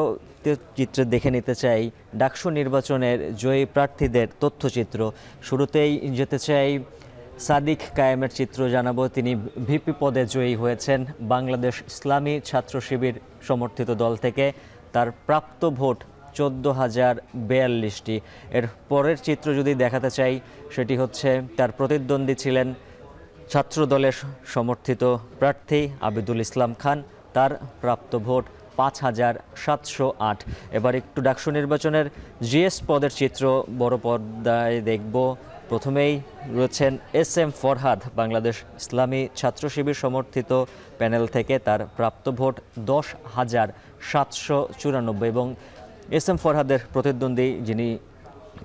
চিত্রে দেখে নিতে চাই ডাকসু নির্বাচনের জয়ী প্রার্থীদের তথ্যচিত্র। শুরুতেই যেতে চাই সাদিক কায়েমের চিত্র জানাবো। তিনি ভিপি পদে জয়ী হয়েছেন বাংলাদেশ ইসলামী ছাত্র শিবির সমর্থিত দল থেকে। তার প্রাপ্ত ভোট 14,042টি। এর পরের চিত্র যদি দেখাতে চাই সেটি হচ্ছে তার প্রতিদ্বন্দ্বী ছিলেন ছাত্র দলের সমর্থিত প্রার্থী আবিদুল ইসলাম খান। তার প্রাপ্ত ভোট 5,708। এবার একটু ডাকসু নির্বাচনের জিএস পদের চিত্র বড় পর্দায় দেখব। প্রথমেই রয়েছেন এস এম ফরহাদ বাংলাদেশ ইসলামী ছাত্র শিবির সমর্থিত প্যানেল থেকে। তার প্রাপ্ত ভোট 10,794 এবং এস এম ফরহাদের প্রতিদ্বন্দ্বী যিনি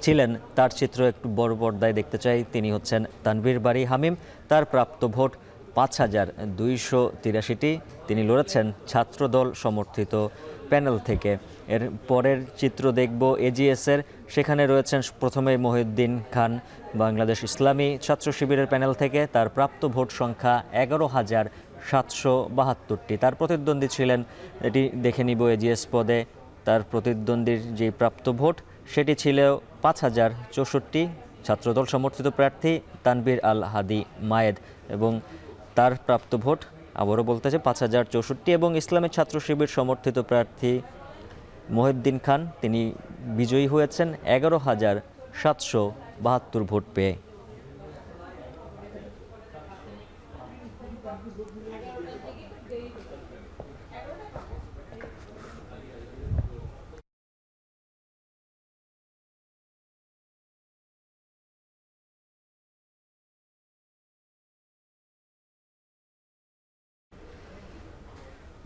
ছিলেন তার চিত্র একটু বড় পর্দায় দেখতে চাই। তিনি হচ্ছেন তানভীর বারী হামিম। তার প্রাপ্ত ভোট 5,283টি। তিনি লড়েছেন ছাত্রদল সমর্থিত প্যানেল থেকে। এর পরের চিত্র দেখব এজিএসের। সেখানে রয়েছেন প্রথমে মহিউদ্দিন খান বাংলাদেশ ইসলামী ছাত্র শিবিরের প্যানেল থেকে। তার প্রাপ্ত ভোট সংখ্যা 11,772টি। তার প্রতিদ্বন্দ্বী ছিলেন, এটি দেখে নিব এজিএস পদে, তার প্রতিদ্বন্দ্বীর যে প্রাপ্ত ভোট সেটি ছিল 5,064। ছাত্রদল সমর্থিত প্রার্থী তানভীর আল হাদি মায়েদ এবং তার প্রাপ্ত ভোট আবারও বলতে চাই 5,064 এবং ইসলামী ছাত্র শিবির সমর্থিত প্রার্থী মহিউদ্দিন খান, তিনি বিজয়ী হয়েছেন 11,772 ভোট পেয়ে।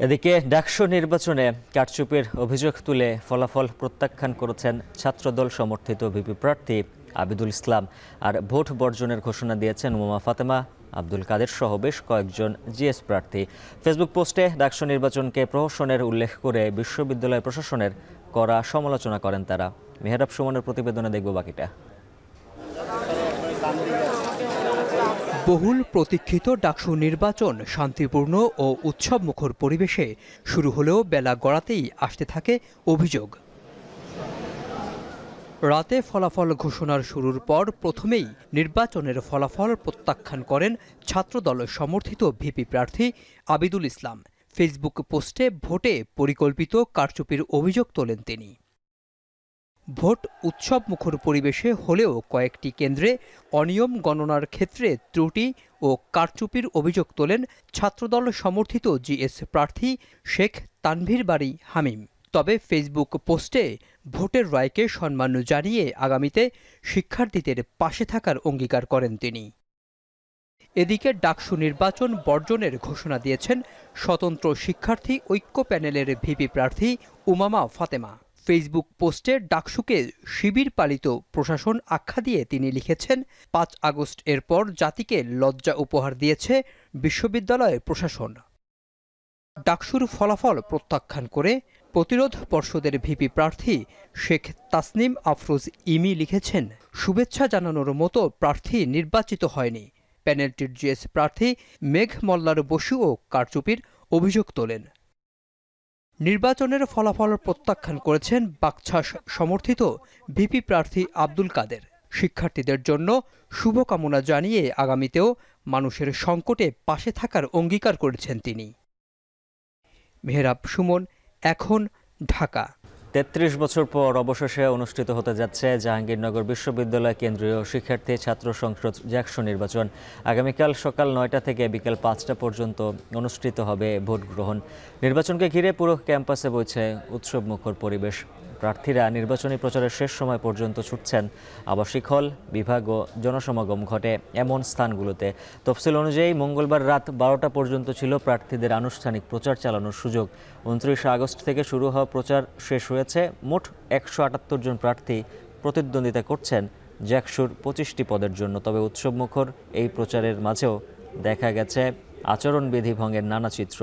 এদিকে ডাকসু নির্বাচনে কারচুপির অভিযোগ তুলে ফলাফল প্রত্যাখ্যান করেছেন ছাত্রদল সমর্থিত ভিপি প্রার্থী আবিদুল ইসলাম। আর ভোট বর্জনের ঘোষণা দিয়েছেন উমামা ফাতেমা, আব্দুল কাদের সহ বেশ কয়েকজন জিএস প্রার্থী। ফেসবুক পোস্টে ডাকসু নির্বাচনকে প্রহসনের উল্লেখ করে বিশ্ববিদ্যালয় প্রশাসনের কড়া সমালোচনা করেন তারা। মেহরাব সুমনের প্রতিবেদনে দেখব বাকিটা। বহুল প্রতীক্ষিত ডাকসু নির্বাচন শান্তিপূর্ণ ও উৎসবমুখর পরিবেশে শুরু হলেও বেলা গড়াতেই আসতে থাকে অভিযোগ। রাতে ফলাফল ঘোষণার শুরুর পর প্রথমেই নির্বাচনের ফলাফল প্রত্যাখ্যান করেন ছাত্রদল সমর্থিত ভিপি প্রার্থী আবিদুল ইসলাম। ফেসবুক পোস্টে ভোটে পরিকল্পিত কারচুপির অভিযোগ তোলেন তিনি। ভোট উৎসবমুখর পরিবেশে হলেও কয়েকটি কেন্দ্রে অনিয়ম গণনার ক্ষেত্রে ত্রুটি ও কারচুপির অভিযোগ তোলেন ছাত্রদল সমর্থিত জিএস প্রার্থী শেখ তানভীর বারী হামিম। তবে ফেসবুক পোস্টে ভোটের রায়কে সম্মান জানিয়ে আগামীতে শিক্ষার্থীদের পাশে থাকার অঙ্গীকার করেন তিনি। এদিকে ডাকসু নির্বাচন বর্জনের ঘোষণা দিয়েছেন স্বতন্ত্র শিক্ষার্থী ঐক্য প্যানেলের ভিপি প্রার্থী উমামা ফাতেমা। ফেসবুক পোস্টে ডাকসুকে শিবির পালিত প্রশাসন আখ্যা দিয়ে তিনি লিখেছেন, 5 আগস্ট এরপর জাতিকে লজ্জা উপহার দিয়েছে বিশ্ববিদ্যালয় প্রশাসন। ডাকসুর ফলাফল প্রত্যাখ্যান করে প্রতিরোধ পর্ষদের ভিপি প্রার্থী শেখ তাসনিম আফরোজ ইমি লিখেছেন, শুভেচ্ছা জানানোর মতো প্রার্থী নির্বাচিত হয়নি। প্যানেলটির জিএস প্রার্থী মেঘ মল্লার বসুও কারচুপির অভিযোগ তোলেন। নির্বাচনের ফলাফল প্রত্যাখ্যান করেছেন বাকছাস সমর্থিত ভিপি প্রার্থী আব্দুল কাদের। শিক্ষার্থীদের জন্য শুভকামনা জানিয়ে আগামীতেও মানুষের সংকটে পাশে থাকার অঙ্গীকার করেছেন তিনি। মেহরাব সুমন, এখন, ঢাকা। 33 বছর পর অবশেষে অনুষ্ঠিত হতে যাচ্ছে জাহাঙ্গীরনগর বিশ্ববিদ্যালয় কেন্দ্রীয় শিক্ষার্থী ছাত্র সংসদ ডাকসু নির্বাচন। আগামীকাল সকাল 9টা থেকে বিকেল 5টা পর্যন্ত অনুষ্ঠিত হবে ভোট গ্রহণ। নির্বাচনকে ঘিরে পুরো ক্যাম্পাসে বইছে উৎসবমুখর পরিবেশ। প্রার্থীরা নির্বাচনী প্রচারের শেষ সময় পর্যন্ত ছুটছেন আবাসিক হল, বিভাগ ও জনসমাগম ঘটে এমন স্থানগুলোতে। তফসিল অনুযায়ী মঙ্গলবার রাত 12টা পর্যন্ত ছিল প্রার্থীদের আনুষ্ঠানিক প্রচার চালানোর সুযোগ। 29 আগস্ট থেকে শুরু হওয়া প্রচার শেষ হয়েছে। মোট 178 জন প্রার্থী প্রতিদ্বন্দ্বিতা করছেন ডাকসুর 25টি পদের জন্য। তবে উৎসবমুখর এই প্রচারের মাঝেও দেখা গেছে আচরণবিধি ভঙ্গের নানা চিত্র।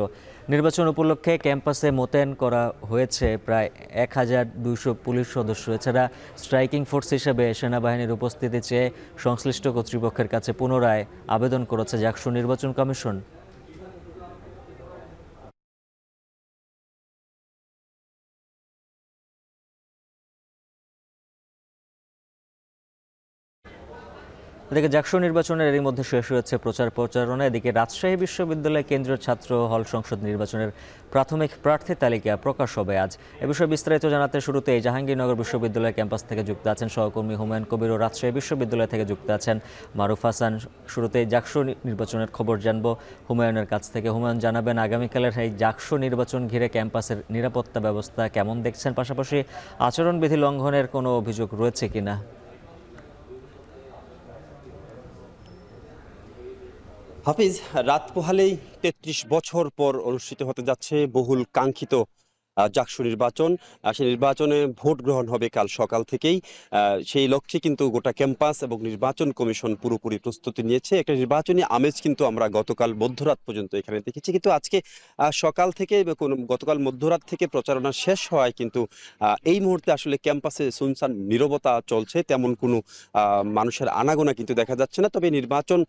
নির্বাচন উপলক্ষে ক্যাম্পাসে মোতায়েন করা হয়েছে প্রায় 1200 পুলিশ সদস্য। এছাড়া স্ট্রাইকিং ফোর্স হিসেবে সেনাবাহিনীর উপস্থিতি চেয়ে সংশ্লিষ্ট কর্তৃপক্ষের কাছে পুনরায় আবেদন করেছে ডাকসু নির্বাচন কমিশন। এদিকে ডাকসু নির্বাচনের এরই মধ্যে শেষ হয়েছে প্রচারণা। এদিকে রাজশাহী বিশ্ববিদ্যালয় কেন্দ্রীয় ছাত্র হল সংসদ নির্বাচনের প্রাথমিক প্রার্থী তালিকা প্রকাশ হবে আজ। এ বিষয়ে বিস্তারিত জানাতে শুরুতেই জাহাঙ্গীরনগর বিশ্ববিদ্যালয় ক্যাম্পাস থেকে যুক্ত আছেন সহকর্মী হুমায়ুন কবির ও রাজশাহী বিশ্ববিদ্যালয় থেকে যুক্ত আছেন মারুফ হাসান। শুরুতেই ডাকসু নির্বাচনের খবর জানবো হুমায়ুনের কাছ থেকে। হুমায়ুন, জানাবেন আগামীকালের এই ডাকসু নির্বাচন ঘিরে ক্যাম্পাসের নিরাপত্তা ব্যবস্থা কেমন দেখছেন, পাশাপাশি আচরণবিধি লঙ্ঘনের কোনো অভিযোগ রয়েছে কিনা? হাফিজ, রাত পোহালেই 33 বছর পর অনুষ্ঠিত হতে যাচ্ছে বহুল কাঙ্ক্ষিত ডাকসু নির্বাচন। সেই নির্বাচনে ভোট গ্রহণ হবে কাল সকাল থেকেই। সেই লক্ষ্যে কিন্তু গোটা ক্যাম্পাস এবং নির্বাচন কমিশন পুরোপুরি প্রস্তুতি নিয়েছে। একটা নির্বাচনী আমেজ কিন্তু আমরা গতকাল মধ্যরাত পর্যন্ত এখানে দেখেছি, কিন্তু আজকে সকাল থেকে গতকাল মধ্যরাত থেকে প্রচারণা শেষ হওয়ায় কিন্তু এই মুহূর্তে আসলে ক্যাম্পাসে সুনসান নীরবতা চলছে। তেমন কোনো মানুষের আনাগোনা কিন্তু দেখা যাচ্ছে না। তবে নির্বাচন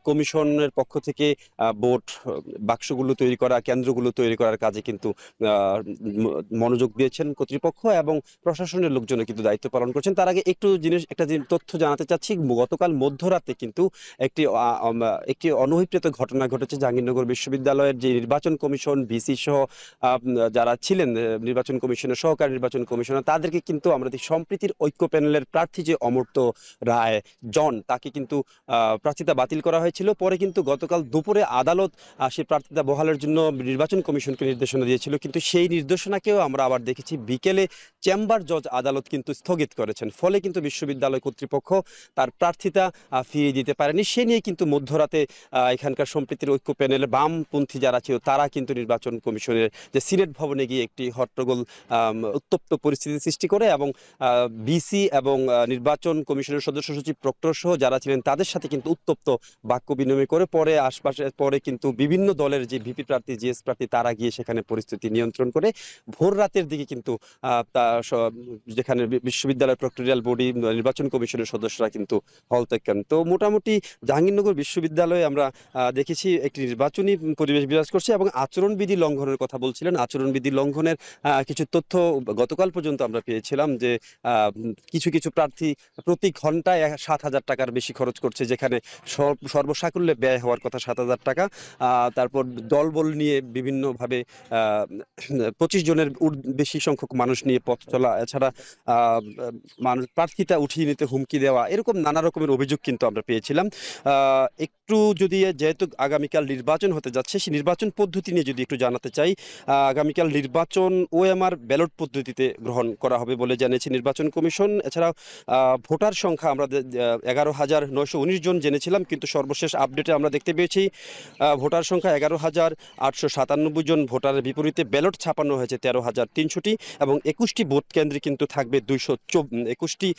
কমিশনের পক্ষ থেকে ভোট বাক্সগুলো তৈরি করা, কেন্দ্রগুলো তৈরি করার কাজে কিন্তু মনোযোগ দিয়েছেন কর্তৃপক্ষ এবং প্রশাসনের লোকজনও কিন্তু দায়িত্ব পালন করছেন। তার আগে একটা তথ্য জানাতে চাচ্ছি। গতকাল মধ্যরাতে কিন্তু একটি অনভিপ্রেত ঘটনা ঘটেছে। জাহাঙ্গীরনগর বিশ্ববিদ্যালয়ের যে নির্বাচন কমিশন, ভিসি সহ যারা ছিলেন নির্বাচন কমিশনের সহকারী নির্বাচন কমিশনার, তাদেরকে কিন্তু আমরা সম্প্রীতির ঐক্য প্যানেলের প্রার্থী যে অমর্ত্য রায় জন, তাকে কিন্তু প্রার্থিতা বাতিল করা হয়েছিল। পরে কিন্তু গতকাল দুপুরে আদালত সেই প্রার্থিতা বহালের জন্য নির্বাচন কমিশনকে নির্দেশনা দিয়েছিল, কিন্তু সেই নির্দেশনাকেও আমরা আবার দেখেছি বিকেলে চেম্বার জজ আদালত কিন্তু স্থগিত করেছেন। ফলে কিন্তু বিশ্ববিদ্যালয় কর্তৃপক্ষ তার প্রার্থিতা ফিরিয়ে দিতে পারেনি। সে নিয়ে কিন্তু মধ্যরাতে এখানকার সম্প্রীতির ঐক্য প্যানেলের বামপন্থী যারা ছিল তারা কিন্তু নির্বাচন কমিশনের যে সিনেট ভবনে গিয়ে একটি হট্টগোল উত্তপ্ত পরিস্থিতি সৃষ্টি করে এবং ভিসি এবং নির্বাচন কমিশনের সদস্য সচিব প্রক্টর সহ যারা ছিলেন তাদের সাথে কিন্তু উত্তপ্ত বাক্য বিনিময় করে পরে কিন্তু বিভিন্ন দলের যে ভিপি প্রার্থী, জিএস প্রার্থী, তারা গিয়ে সেখানে পরিস্থিতি নিয়ন্ত্রণ করে ভোর রাতের দিকে কিন্তু যেখানে বিশ্ববিদ্যালয় প্রক্টোরিয়াল বডি নির্বাচন কমিশনের সদস্যরা কিন্তু হল ত্যাগ করেন। তো মোটামুটি জাহাঙ্গীরনগর বিশ্ববিদ্যালয়ে আমরা দেখেছি একটি নির্বাচনী পরিবেশ বিরাজ করছে এবং আচরণবিধি লঙ্ঘনের কথা বলছিলেন। আচরণবিধি লঙ্ঘনের কিছু তথ্য গতকাল পর্যন্ত আমরা পেয়েছিলাম যে কিছু কিছু প্রার্থী প্রতি ঘন্টায় 7,000 টাকার বেশি খরচ করছে, যেখানে সর্বসাকুল্যে ব্যয় হওয়ার কথা 7,000 টাকা। তারপর দলবল নিয়ে বিভিন্নভাবে 25 জনের বেশি সংখ্যক মানুষ নিয়ে পথ চলা, এছাড়া প্রার্থিতা উঠিয়ে নিতে হুমকি দেওয়া, এরকম নানা রকমের অভিযোগ কিন্তু আমরা পেয়েছিলাম। একটু যদি যেহেতু আগামীকাল নির্বাচন হতে যাচ্ছে, সেই নির্বাচন পদ্ধতি নিয়ে যদি একটু জানাতে চাই। আগামীকাল নির্বাচন ওএমআর ব্যালট পদ্ধতিতে গ্রহণ করা হবে বলে জানিয়েছে নির্বাচন কমিশন। এছাড়াও ভোটার সংখ্যা আমরা 11,919 জন জেনেছিলাম, কিন্তু সর্বশেষ আপডেটে আমরা দেখতে পেয়েছি ভোটার সংখ্যা 11,897 জন। ভোটারের বিপরীতে ব্যালট ছাপানো হয়েছে 13,300টি এবং 21টি ভোট কেন্দ্রে কিন্তু থাকবে 21টি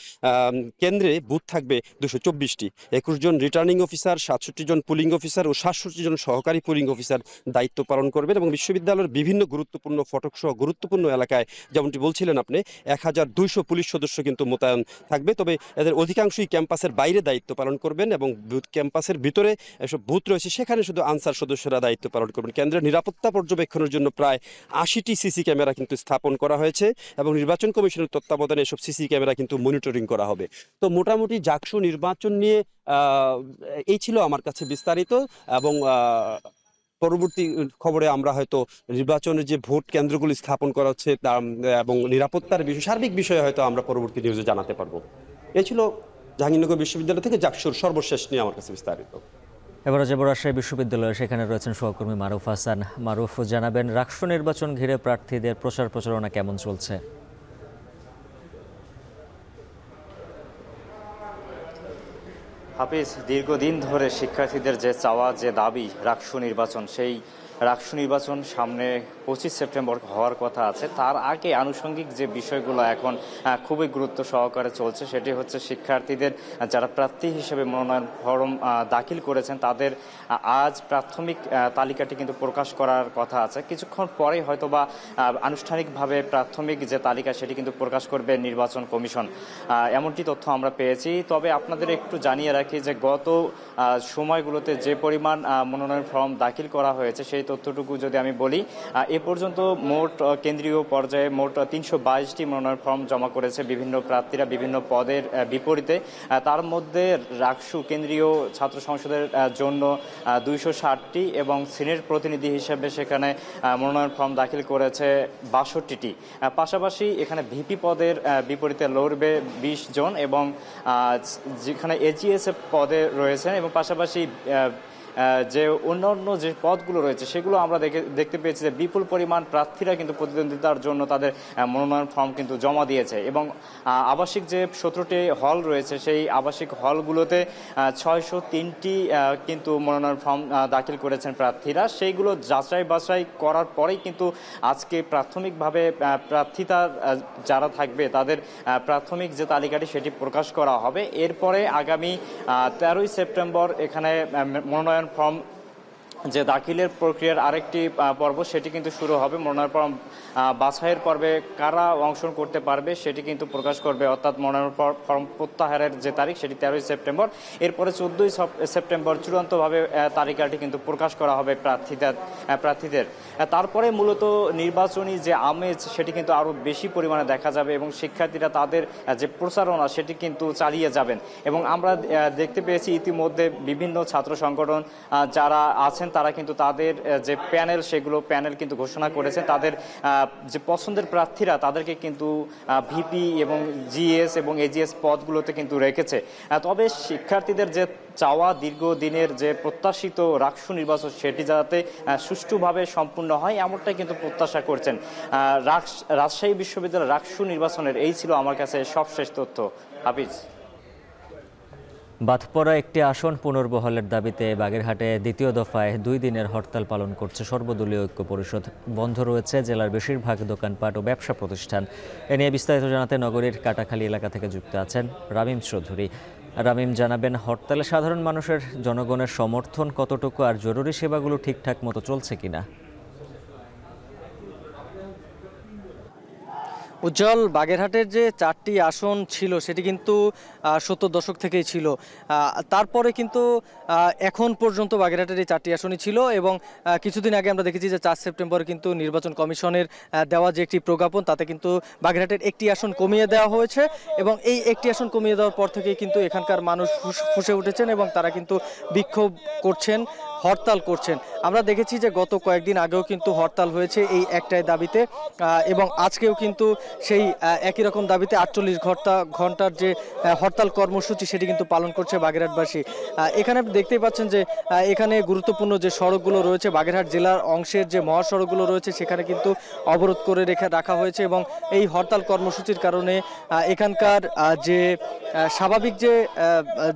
কেন্দ্রে বুথ থাকবে 224টি। 21 জন রিটার্নিং অফিসার, 67 জন পুলিং অফিসার ও 67 জন সহকারী পুলিং অফিসার দায়িত্ব পালন করবেন এবং বিশ্ববিদ্যালয়ের বিভিন্ন গুরুত্বপূর্ণ ফটক সহ গুরুত্বপূর্ণ এলাকায়, যেমনটি বলছিলেন আপনি, 1,200 পুলিশ সদস্য কিন্তু মোতায়েন থাকবে। তবে এদের অধিকাংশই ক্যাম্পাসের বাইরে দায়িত্ব পালন করবেন এবং ক্যাম্পাসের ভিতরে এসব বুথ রয়েছে সেখানে শুধু আনসার সদস্যরা দায়িত্ব পালন করবেন। কেন্দ্রের নিরাপত্তা পর্যবেক্ষণের জন্য প্রায় 80টি সিসি ক্যামেরা কিন্তু স্থাপন করা হয়েছে এবং নির্বাচন কমিশনের তত্ত্বাবধানে এসব সিসি ক্যামেরা কিন্তু মনিটরিং করা হবে। তো মোটামুটি জাকসু নির্বাচন নিয়ে এই ছিল আমার কাছে বিস্তারিত এবং পরবর্তী খবরে আমরা হয়তো নির্বাচনের যে ভোট কেন্দ্রগুলি স্থাপন করা হচ্ছে এবং নিরাপত্তার বিষয়, সার্বিক বিষয়ে হয়তো আমরা পরবর্তী নিউজে জানাতে পারবো। এই ছিল জাহাঙ্গীরনগর বিশ্ববিদ্যালয় থেকে জাকসুর সর্বশেষ নিয়ে আমার কাছে বিস্তারিত। এবারে যাব রাজশাহী বিশ্ববিদ্যালয়ে, সেখানে রয়েছেন সহকর্মী মারুফ হাসান। মারুফ, জানাবেন রাকসু নির্বাচন ঘিরে প্রার্থীদের প্রচার প্রচারণা কেমন চলছে? হাফিজ, দীর্ঘদিন ধরে শিক্ষার্থীদের যে চাওয়া, যে দাবি রাকসু নির্বাচন, সেই রাকসু নির্বাচন সামনে 25 সেপ্টেম্বর হওয়ার কথা আছে। তার আগে আনুষঙ্গিক যে বিষয়গুলো এখন খুবই গুরুত্ব সহকারে চলছে, সেটি হচ্ছে শিক্ষার্থীদের যারা প্রার্থী হিসেবে মনোনয়ন ফরম দাখিল করেছেন তাদের আজ প্রাথমিক তালিকাটি কিন্তু প্রকাশ করার কথা আছে। কিছুক্ষণ পরে হয়তোবা আনুষ্ঠানিকভাবে প্রাথমিক যে তালিকা সেটি কিন্তু প্রকাশ করবে নির্বাচন কমিশন, এমনটি তথ্য আমরা পেয়েছি। তবে আপনাদের একটু জানিয়ে রাখি যে গত সময়গুলোতে যে পরিমাণ মনোনয়ন ফরম দাখিল করা হয়েছে সেই তথ্যটুকু যদি আমি বলি, এ পর্যন্ত মোট কেন্দ্রীয় পর্যায়ে মোট 322টি মনোনয়ন ফর্ম জমা করেছে বিভিন্ন প্রার্থীরা বিভিন্ন পদের বিপরীতে। তার মধ্যে রাকসু কেন্দ্রীয় ছাত্র সংসদের জন্য 260টি এবং সিনেট প্রতিনিধি হিসেবে সেখানে মনোনয়ন ফর্ম দাখিল করেছে 62টি। পাশাপাশি এখানে ভিপি পদের বিপরীতে লড়বে 20 জন এবং যেখানে এজিএসএফ পদে রয়েছেন এবং পাশাপাশি যে অন্যান্য যে পদগুলো রয়েছে সেগুলো আমরা দেখতে পেয়েছি যে বিপুল পরিমাণ প্রার্থীরা কিন্তু প্রতিদ্বন্দ্বিতার জন্য তাদের মনোনয়ন ফর্ম কিন্তু জমা দিয়েছে এবং আবাসিক যে 17টি হল রয়েছে সেই আবাসিক হলগুলোতে 603টি কিন্তু মনোনয়ন ফর্ম দাখিল করেছেন প্রার্থীরা। সেইগুলো যাচাই বাছাই করার পরেই কিন্তু আজকে প্রাথমিকভাবে প্রার্থিতা যারা থাকবে তাদের প্রাথমিক যে তালিকাটি সেটি প্রকাশ করা হবে। এরপরে আগামী 13ই সেপ্টেম্বর এখানে মনোনয়ন ফর্ম যে দাখিলের প্রক্রিয়ার আরেকটি পর্ব সেটি কিন্তু শুরু হবে। মনোনয়ন বাছাইয়ের পর্বে কারা অংশগ্রহণ করতে পারবে সেটি কিন্তু প্রকাশ করবে, অর্থাৎ মনোনয়ন ফর্ম প্রত্যাহারের যে তারিখ সেটি 13ই সেপ্টেম্বর। এরপরে 14ই সেপ্টেম্বর চূড়ান্তভাবে তালিকাটি কিন্তু প্রকাশ করা হবে প্রার্থীদের। তারপরে মূলত নির্বাচনী যে আমেজ সেটি কিন্তু আরও বেশি পরিমাণে দেখা যাবে এবং শিক্ষার্থীরা তাদের যে প্রচারণা সেটি কিন্তু চালিয়ে যাবেন। এবং আমরা দেখতে পেয়েছি ইতিমধ্যে বিভিন্ন ছাত্র সংগঠন যারা আছেন তারা কিন্তু তাদের যে প্যানেল কিন্তু ঘোষণা করেছে। তাদের যে পছন্দের প্রার্থীরা তাদেরকে কিন্তু ভিপি এবং জিএস এবং এজিএস পদগুলোতে কিন্তু রেখেছে। তবে শিক্ষার্থীদের যে চাওয়া দীর্ঘদিনের যে প্রত্যাশিত রাকসু নির্বাচন সেটি যাতে সুষ্ঠুভাবে সম্পূর্ণ হয় এমনটাই কিন্তু প্রত্যাশা করছেন। রাজশাহী বিশ্ববিদ্যালয়ের রাকসু নির্বাচনের এই ছিল আমার কাছে সবশেষ তথ্য। হাফিজ। বাদপড়া একটি আসন পুনর্বহালের দাবিতে বাগেরহাটে দ্বিতীয় দফায় 2 দিনের হরতাল পালন করছে সর্বদলীয় ঐক্য পরিষদ। বন্ধ রয়েছে জেলার বেশিরভাগ দোকানপাট ও ব্যবসা প্রতিষ্ঠান। এ নিয়ে বিস্তারিত জানাতে নগরীর কাটাখালী এলাকা থেকে যুক্ত আছেন রামিম চৌধুরী। রামিম, জানাবেন হরতালে সাধারণ মানুষের জনগণের সমর্থন কতটুকু আর জরুরি সেবাগুলো ঠিকঠাক মতো চলছে কিনা? উজ্জ্বল, বাগেরহাটের যে 4টি আসন ছিল সেটি কিন্তু 70 দশক থেকেই ছিল। তারপরে কিন্তু এখন পর্যন্ত বাগেরহাটের এই 4টি আসনই ছিল এবং কিছুদিন আগে আমরা দেখেছি যে 4 সেপ্টেম্বর কিন্তু নির্বাচন কমিশনের দেওয়া যে একটি প্রজ্ঞাপন তাতে কিন্তু বাগেরহাটের একটি আসন কমিয়ে দেওয়া হয়েছে এবং এই একটি আসন কমিয়ে দেওয়ার পর থেকেই কিন্তু এখানকার মানুষ ফুঁসে উঠেছেন এবং তারা কিন্তু বিক্ষোভ করছেন, হরতাল করছেন। আমরা দেখেছি যে গত কয়েকদিন আগেও কিন্তু হরতাল হয়েছে এই একটাই দাবিতে এবং আজকেও কিন্তু সেই একই রকম দাবিতে 48 ঘন্টার যে হরতাল কর্মসূচি সেটি কিন্তু পালন করছে বাগেরহাটবাসী। এখানে দেখতেই পাচ্ছেন যে এখানে গুরুত্বপূর্ণ যে সড়কগুলো রয়েছে বাগেরহাট জেলার অংশের যে মহাসড়কগুলো রয়েছে সেখানে কিন্তু অবরোধ করে রাখা হয়েছে এবং এই হরতাল কর্মসূচির কারণে এখানকার যে স্বাভাবিক যে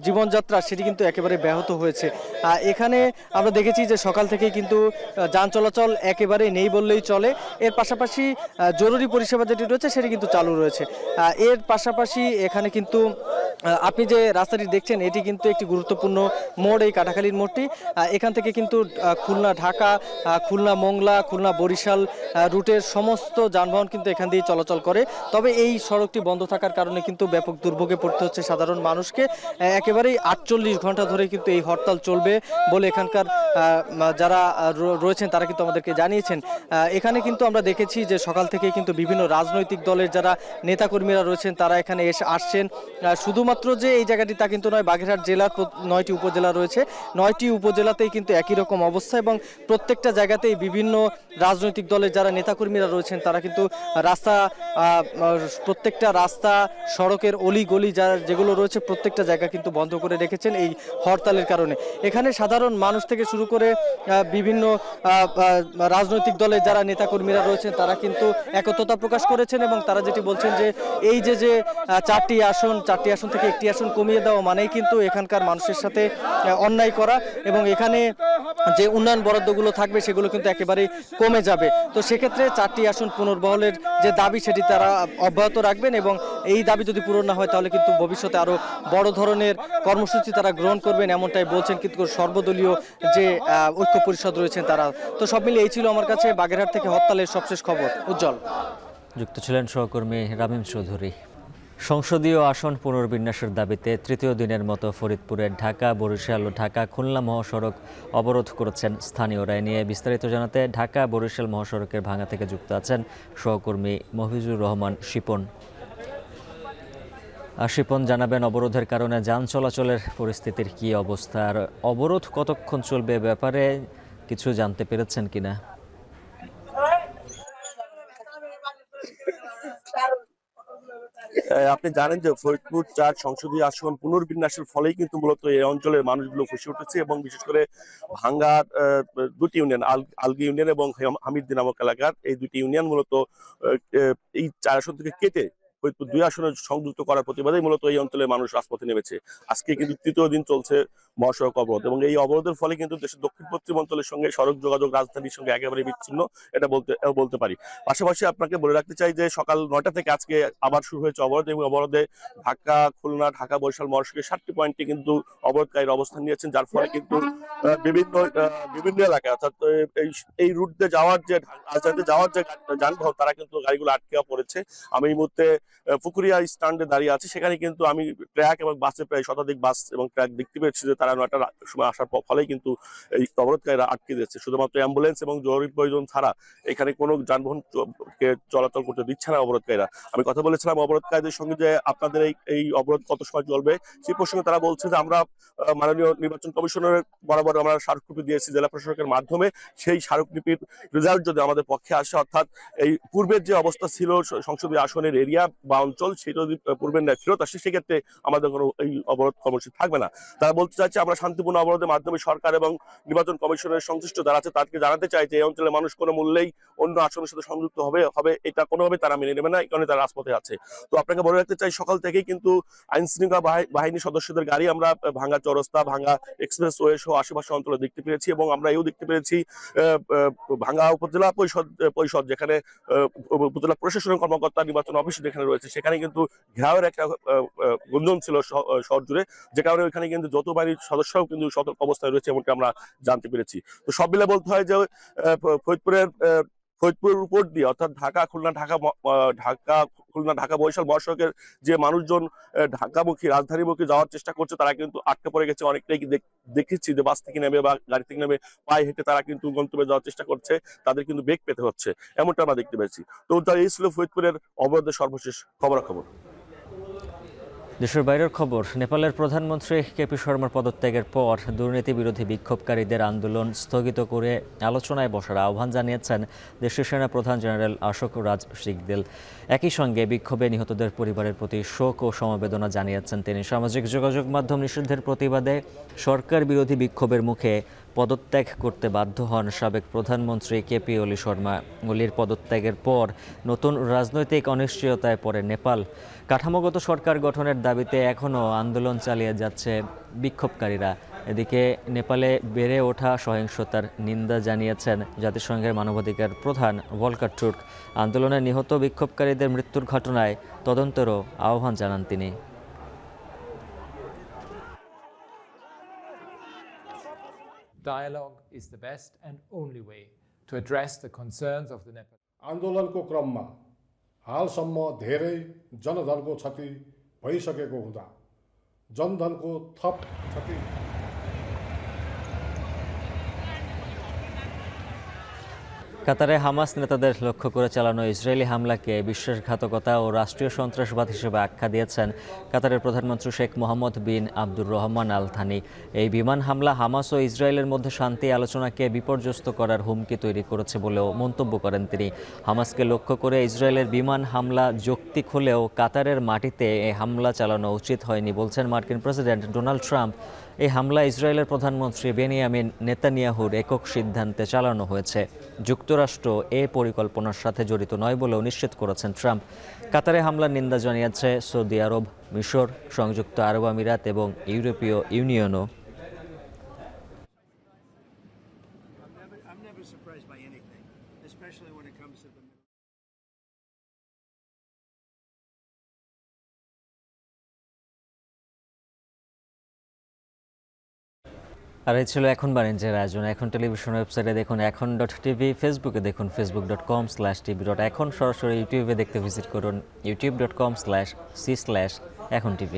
জীবনযাত্রা সেটি কিন্তু একেবারে ব্যাহত হয়েছে। এখানে আমরা দেখেছি যে সকাল থেকেই কিন্তু যান চলাচল একেবারে নেই বললেই চলে। এর পাশাপাশি জরুরি পরিষেবা যেটি রয়েছে সেটি কিন্তু চালু রয়েছে। এর পাশাপাশি এখানে কিন্তু আপনি যে রাস্তাটি দেখছেন এটি কিন্তু একটি গুরুত্বপূর্ণ মোড়, এই কাটাখালীর মোড়টি। এখান থেকে কিন্তু খুলনা ঢাকা, খুলনা মোংলা, খুলনা বরিশাল রুটের সমস্ত যানবাহন কিন্তু এখান দিয়ে চলাচল করে। তবে এই সড়কটি বন্ধ থাকার কারণে কিন্তু ব্যাপক দুর্ভোগে পড়তে হচ্ছে সাধারণ মানুষকে। একেবারেই 48 ঘন্টা ধরে কিন্তু এই হরতাল চলবে বলে এখানকার যারা রয়েছেন তারা কিন্তু আমাদেরকে জানিয়েছেন। এখানে কিন্তু আমরা দেখেছি যে সকাল থেকে কিন্তু বিভিন্ন রাজনৈতিক দলের যারা নেতাকর্মীরা রয়েছেন তারা এখানে আসছেন। শুধুমাত্র যে এই জায়গাটি তা কিন্তু নয়, বাগেরহাট জেলার 9টি উপজেলা রয়েছে, 9টি উপজেলাতেই কিন্তু একই রকম অবস্থা এবং প্রত্যেকটা জায়গাতেই বিভিন্ন রাজনৈতিক দলের যারা নেতাকর্মীরা রয়েছেন তারা কিন্তু প্রত্যেকটা রাস্তা, সড়কের অলি গলি যেগুলো রয়েছে প্রত্যেকটা জায়গা কিন্তু বন্ধ করে রেখেছেন এই হরতালের কারণে। এখানে সাধারণ মানুষ থেকে শুরু করে বিভিন্ন রাজনৈতিক দলের যারা নেতাকর্মীরা রয়েছেন তারা কিন্তু একত্রতা প্রকাশ করেছেন এবং তারা যেটি বলছেন যে এই যে 4টি আসন থেকে একটি আসন কমিয়ে দেওয়া মানেই কিন্তু এখানকার মানুষের সাথে অন্যায় করা এবং এখানে যে উন্নয়ন বরাদ্দগুলো থাকবে সেগুলো কিন্তু একেবারেই কমে যাবে। তো সেক্ষেত্রে 4টি আসন পুনর্বহলের যে দাবি সেটি তারা অব্যাহত রাখবেন এবং এই দাবি যদি পূরণ না হয় তাহলে কিন্তু ভবিষ্যতে আরো বড় ধরনের কর্মসূচি তারা গ্রহণ করবেন এমনটাই বলছেন কিন্তু সর্বদলীয় যে ঐক্য পরিষদ রয়েছেন তারা। তো সব মিলিয়ে এই ছিল আমার কাছে বাগেরহাট থেকে হরতালের সবশেষ খবর। উজ্জ্বল। যুক্ত ছিলেন সহকর্মী রামিম চৌধুরী। সংসদীয় আসন পুনর্বিন্যাসের দাবিতে 3য় দিনের মতো ফরিদপুরের ঢাকা বরিশাল ও ঢাকা খুলনা মহাসড়ক অবরোধ করেছেন স্থানীয়রা। নিয়ে বিস্তারিত জানাতে ঢাকা বরিশাল মহাসড়কের ভাঙা থেকে যুক্ত আছেন সহকর্মী মফিজুর রহমান শিপন। শিপন, জানাবেন অবরোধের কারণে যান চলাচলের পরিস্থিতির কি অবস্থা, আর অবরোধ কতক্ষণ চলবে ব্যাপারে কিছু জানতে পেরেছেন কিনা? আপনি জানেন যে ফরিদপুর 4 সংসদীয় আসন পুনর্বিন্যাসের ফলেই কিন্তু মূলত এই অঞ্চলের মানুষগুলো ফুসে উঠেছে এবং বিশেষ করে ভাঙ্গার 2টি ইউনিয়ন, আলগি ইউনিয়ন এবং হামিদদি নামক এলাকার এই 2টি ইউনিয়ন মূলত এই 4 আসন থেকে কেটে ফরিদপুর 2 আসনে সংযুক্ত করার প্রতিবাদেই মূলত এই অঞ্চলের মানুষ রাজপথে নেমেছে। আজকে কিন্তু 3য় দিন চলছে মহাসড়ক অবরোধ এবং এই অবরোধের ফলে কিন্তু দেশের দক্ষিণ পশ্চিম অঞ্চলের সঙ্গে সড়ক যোগাযোগ রাজধানীর সঙ্গে একেবারে বিচ্ছিন্ন, এটা বলতে পারি। পাশাপাশি আপনাকে বলে রাখতে চাই যে সকাল 9টা থেকে আজকে আবার শুরু হয়েছে অবরোধ এবং অবরোধে ঢাকা খুলনা ঢাকা বরিশাল মহাসড়কের 7টি পয়েন্টে কিন্তু অবরোধকারীরা অবস্থান নিয়েছেন, যার ফলে কিন্তু বিভিন্ন এলাকায়, অর্থাৎ এই রুট দিয়ে যাওয়ার যে রাজধানীতে যাওয়ার যে যানবাহন তারা কিন্তু গাড়িগুলো আটকে পড়েছে। আমি এই মুহূর্তে পুকুরিয়া স্ট্যান্ডে দাঁড়িয়ে আছি, সেখানে কিন্তু আমি ট্রাক এবং বাসে প্রায় শতাধিক বাস এবং ট্রাক দেখতে পেয়েছি যে তারা 9টার সময় আসার ফলেই কিন্তু এই অবরোধকারীরা আটকে দিচ্ছে। শুধুমাত্র অ্যাম্বুলেন্স এবং জরুরি প্রয়োজন ছাড়া এখানে কোনো যানবাহনকে চলাচল করতে দিচ্ছে না অবরোধকারীরা। আমি কথা বলেছিলাম অবরোধকারীদের সঙ্গে যে আপনাদের এই অবরোধ কত সময় চলবে, সেই প্রসঙ্গে তারা বলছে যে আমরা মাননীয় নির্বাচন কমিশনের বরাবর আমরা স্মারকলিপি দিয়েছি জেলা প্রশাসকের মাধ্যমে। সেই স্মারকলিপির রেজাল্ট যদি আমাদের পক্ষে আসে, অর্থাৎ এই পূর্বের যে অবস্থা ছিল সংসদীয় আসনের এরিয়া বা অঞ্চল, সেটা যদি পূর্বের ন্যায় ফেরত আসে, সেক্ষেত্রে আমাদের কোনো এই অবরোধ কর্মসূচি থাকবে না। তারা বলতে চাইছে আমরা শান্তিপূর্ণ অবরোধের মাধ্যমে সরকার এবং নির্বাচন কমিশনের সংশ্লিষ্ট যারা আছে তাদেরকে জানাতে চাই যে এই অঞ্চলের মানুষ কোনো মূল্যেই অন্য আসনের সাথে সংযুক্ত হবে এটা কোনোভাবে তারা মেনে নেবে না, এই কারণে তারা রাজপথে আছে। তো আপনাকে বলে রাখতে চাই, সকাল থেকেই কিন্তু আইন শৃঙ্খলা বাহিনীর সদস্যদের গাড়ি আমরা ভাঙ্গা চৌরাস্তা, ভাঙ্গা এক্সপ্রেসওয়ে সহ আশেপাশে অঞ্চলে দেখতে পেয়েছি এবং আমরা এও দেখতে পেরেছি ভাঙ্গা উপজেলা পরিষদ যেখানে উপজেলা প্রশাসনের কর্মকর্তা নির্বাচন অফিস যেখানে রয়েছে, সেখানে কিন্তু ঘেরাওয়ের একটা গুঞ্জন ছিল শহর জুড়ে, যে কারণে ওইখানে কিন্তু যৌথ বাহিনীর সদস্যরাও কিন্তু সতর্ক অবস্থায় রয়েছে এমনকি আমরা জানতে পেরেছি। তো সব মিলে বলতে হয় যে ফরিদপুরের উপর দিয়ে অর্থাৎ ঢাকা খুলনা ঢাকা বরিশাল মহাসড়কের যে মানুষজন ঢাকামুখী রাজধানীমুখী যাওয়ার চেষ্টা করছে তারা কিন্তু আটকে পড়ে গেছে। অনেকটাই দেখেছি যে বাস থেকে নেমে বা গাড়ি থেকে নেমে পায়ে হেঁটে তারা কিন্তু গন্তব্যে যাওয়ার চেষ্টা করছে, তাদের কিন্তু বেগ পেতে হচ্ছে, এমনটা আমরা দেখতে পেয়েছি। তো এই ছিল ফরিদপুরের অবরোধের সর্বশেষ খবরাখবর। দেশের বাইরের খবর, নেপালের প্রধানমন্ত্রী কেপি শর্মার পদত্যাগের পর দুর্নীতি বিরোধী বিক্ষোভকারীদের আন্দোলন স্থগিত করে আলোচনায় বসার আহ্বান জানিয়েছেন দেশের সেনা প্রধান জেনারেল অশোক রাজ সিংদেল। একই সঙ্গে বিক্ষোভে নিহতদের পরিবারের প্রতি শোক ও সমবেদনা জানিয়েছেন তিনি। সামাজিক যোগাযোগ মাধ্যম নিষিদ্ধের প্রতিবাদে সরকার বিরোধী বিক্ষোভের মুখে পদত্যাগ করতে বাধ্য হন সাবেক প্রধানমন্ত্রী কেপি ওলি শর্মা। ওলির পদত্যাগের পর নতুন রাজনৈতিক অনিশ্চয়তায় পড়ে নেপাল। কাঠামোগত সরকার গঠনের দাবিতে এখনও আন্দোলন চালিয়ে যাচ্ছে বিক্ষোভকারীরা। এদিকে নেপালে বেড়ে ওঠা সহিংসতার নিন্দা জানিয়েছেন জাতিসংঘের মানবাধিকার প্রধান ভলকার তুর্ক। আন্দোলনে নিহত বিক্ষোভকারীদের মৃত্যুর ঘটনায় তদন্তেরও আহ্বান জানান তিনি। Dialogue is the best and only way to address the concerns of the Nepal. आन्दोलनको क्रममा हालसम्म धेरै जनधनको क्षति भइसकेको हुँदा जनधनको थप क्षति কাতারে হামাস নেতাদের লক্ষ্য করে চালানো ইসরায়েলি হামলাকে বিশ্বাসঘাতকতা ও রাষ্ট্রীয় সন্ত্রাসবাদ হিসেবে আখ্যা দিয়েছেন কাতারের প্রধানমন্ত্রী শেখ মোহাম্মদ বিন আব্দুর রহমান আল থানি। এই বিমান হামলা হামাস ও ইসরায়েলের মধ্যে শান্তি আলোচনাকে বিপর্যস্ত করার হুমকি তৈরি করেছে বলেও মন্তব্য করেন তিনি। হামাসকে লক্ষ্য করে ইসরায়েলের বিমান হামলা যৌক্তিক হলেও কাতারের মাটিতে এই হামলা চালানো উচিত হয়নি বলছেন মার্কিন প্রেসিডেন্ট ডোনাল্ড ট্রাম্প। এই হামলা ইসরায়েলের প্রধানমন্ত্রী বেনিয়ামিন নেতানিয়াহুর একক সিদ্ধান্তে চালানো হয়েছে। যুক্তরাষ্ট্র এ পরিকল্পনার সাথে জড়িত নয় বলেও নিশ্চিত করেছেন ট্রাম্প। কাতারে হামলার নিন্দা জানিয়েছে সৌদি আরব, মিশর, সংযুক্ত আরব আমিরাত এবং ইউরোপীয় ইউনিয়নও। আর এই ছিল এখন বাণিজ্যের আয়োজন। এখন টেলিভিশন ওয়েবসাইটে দেখুন এখন.tv, ফেসবুকে দেখুন facebook.com/tv.এখন, সরাসরি ইউটিউবে দেখতে ভিজিট করুন youtube.com/c/echontv।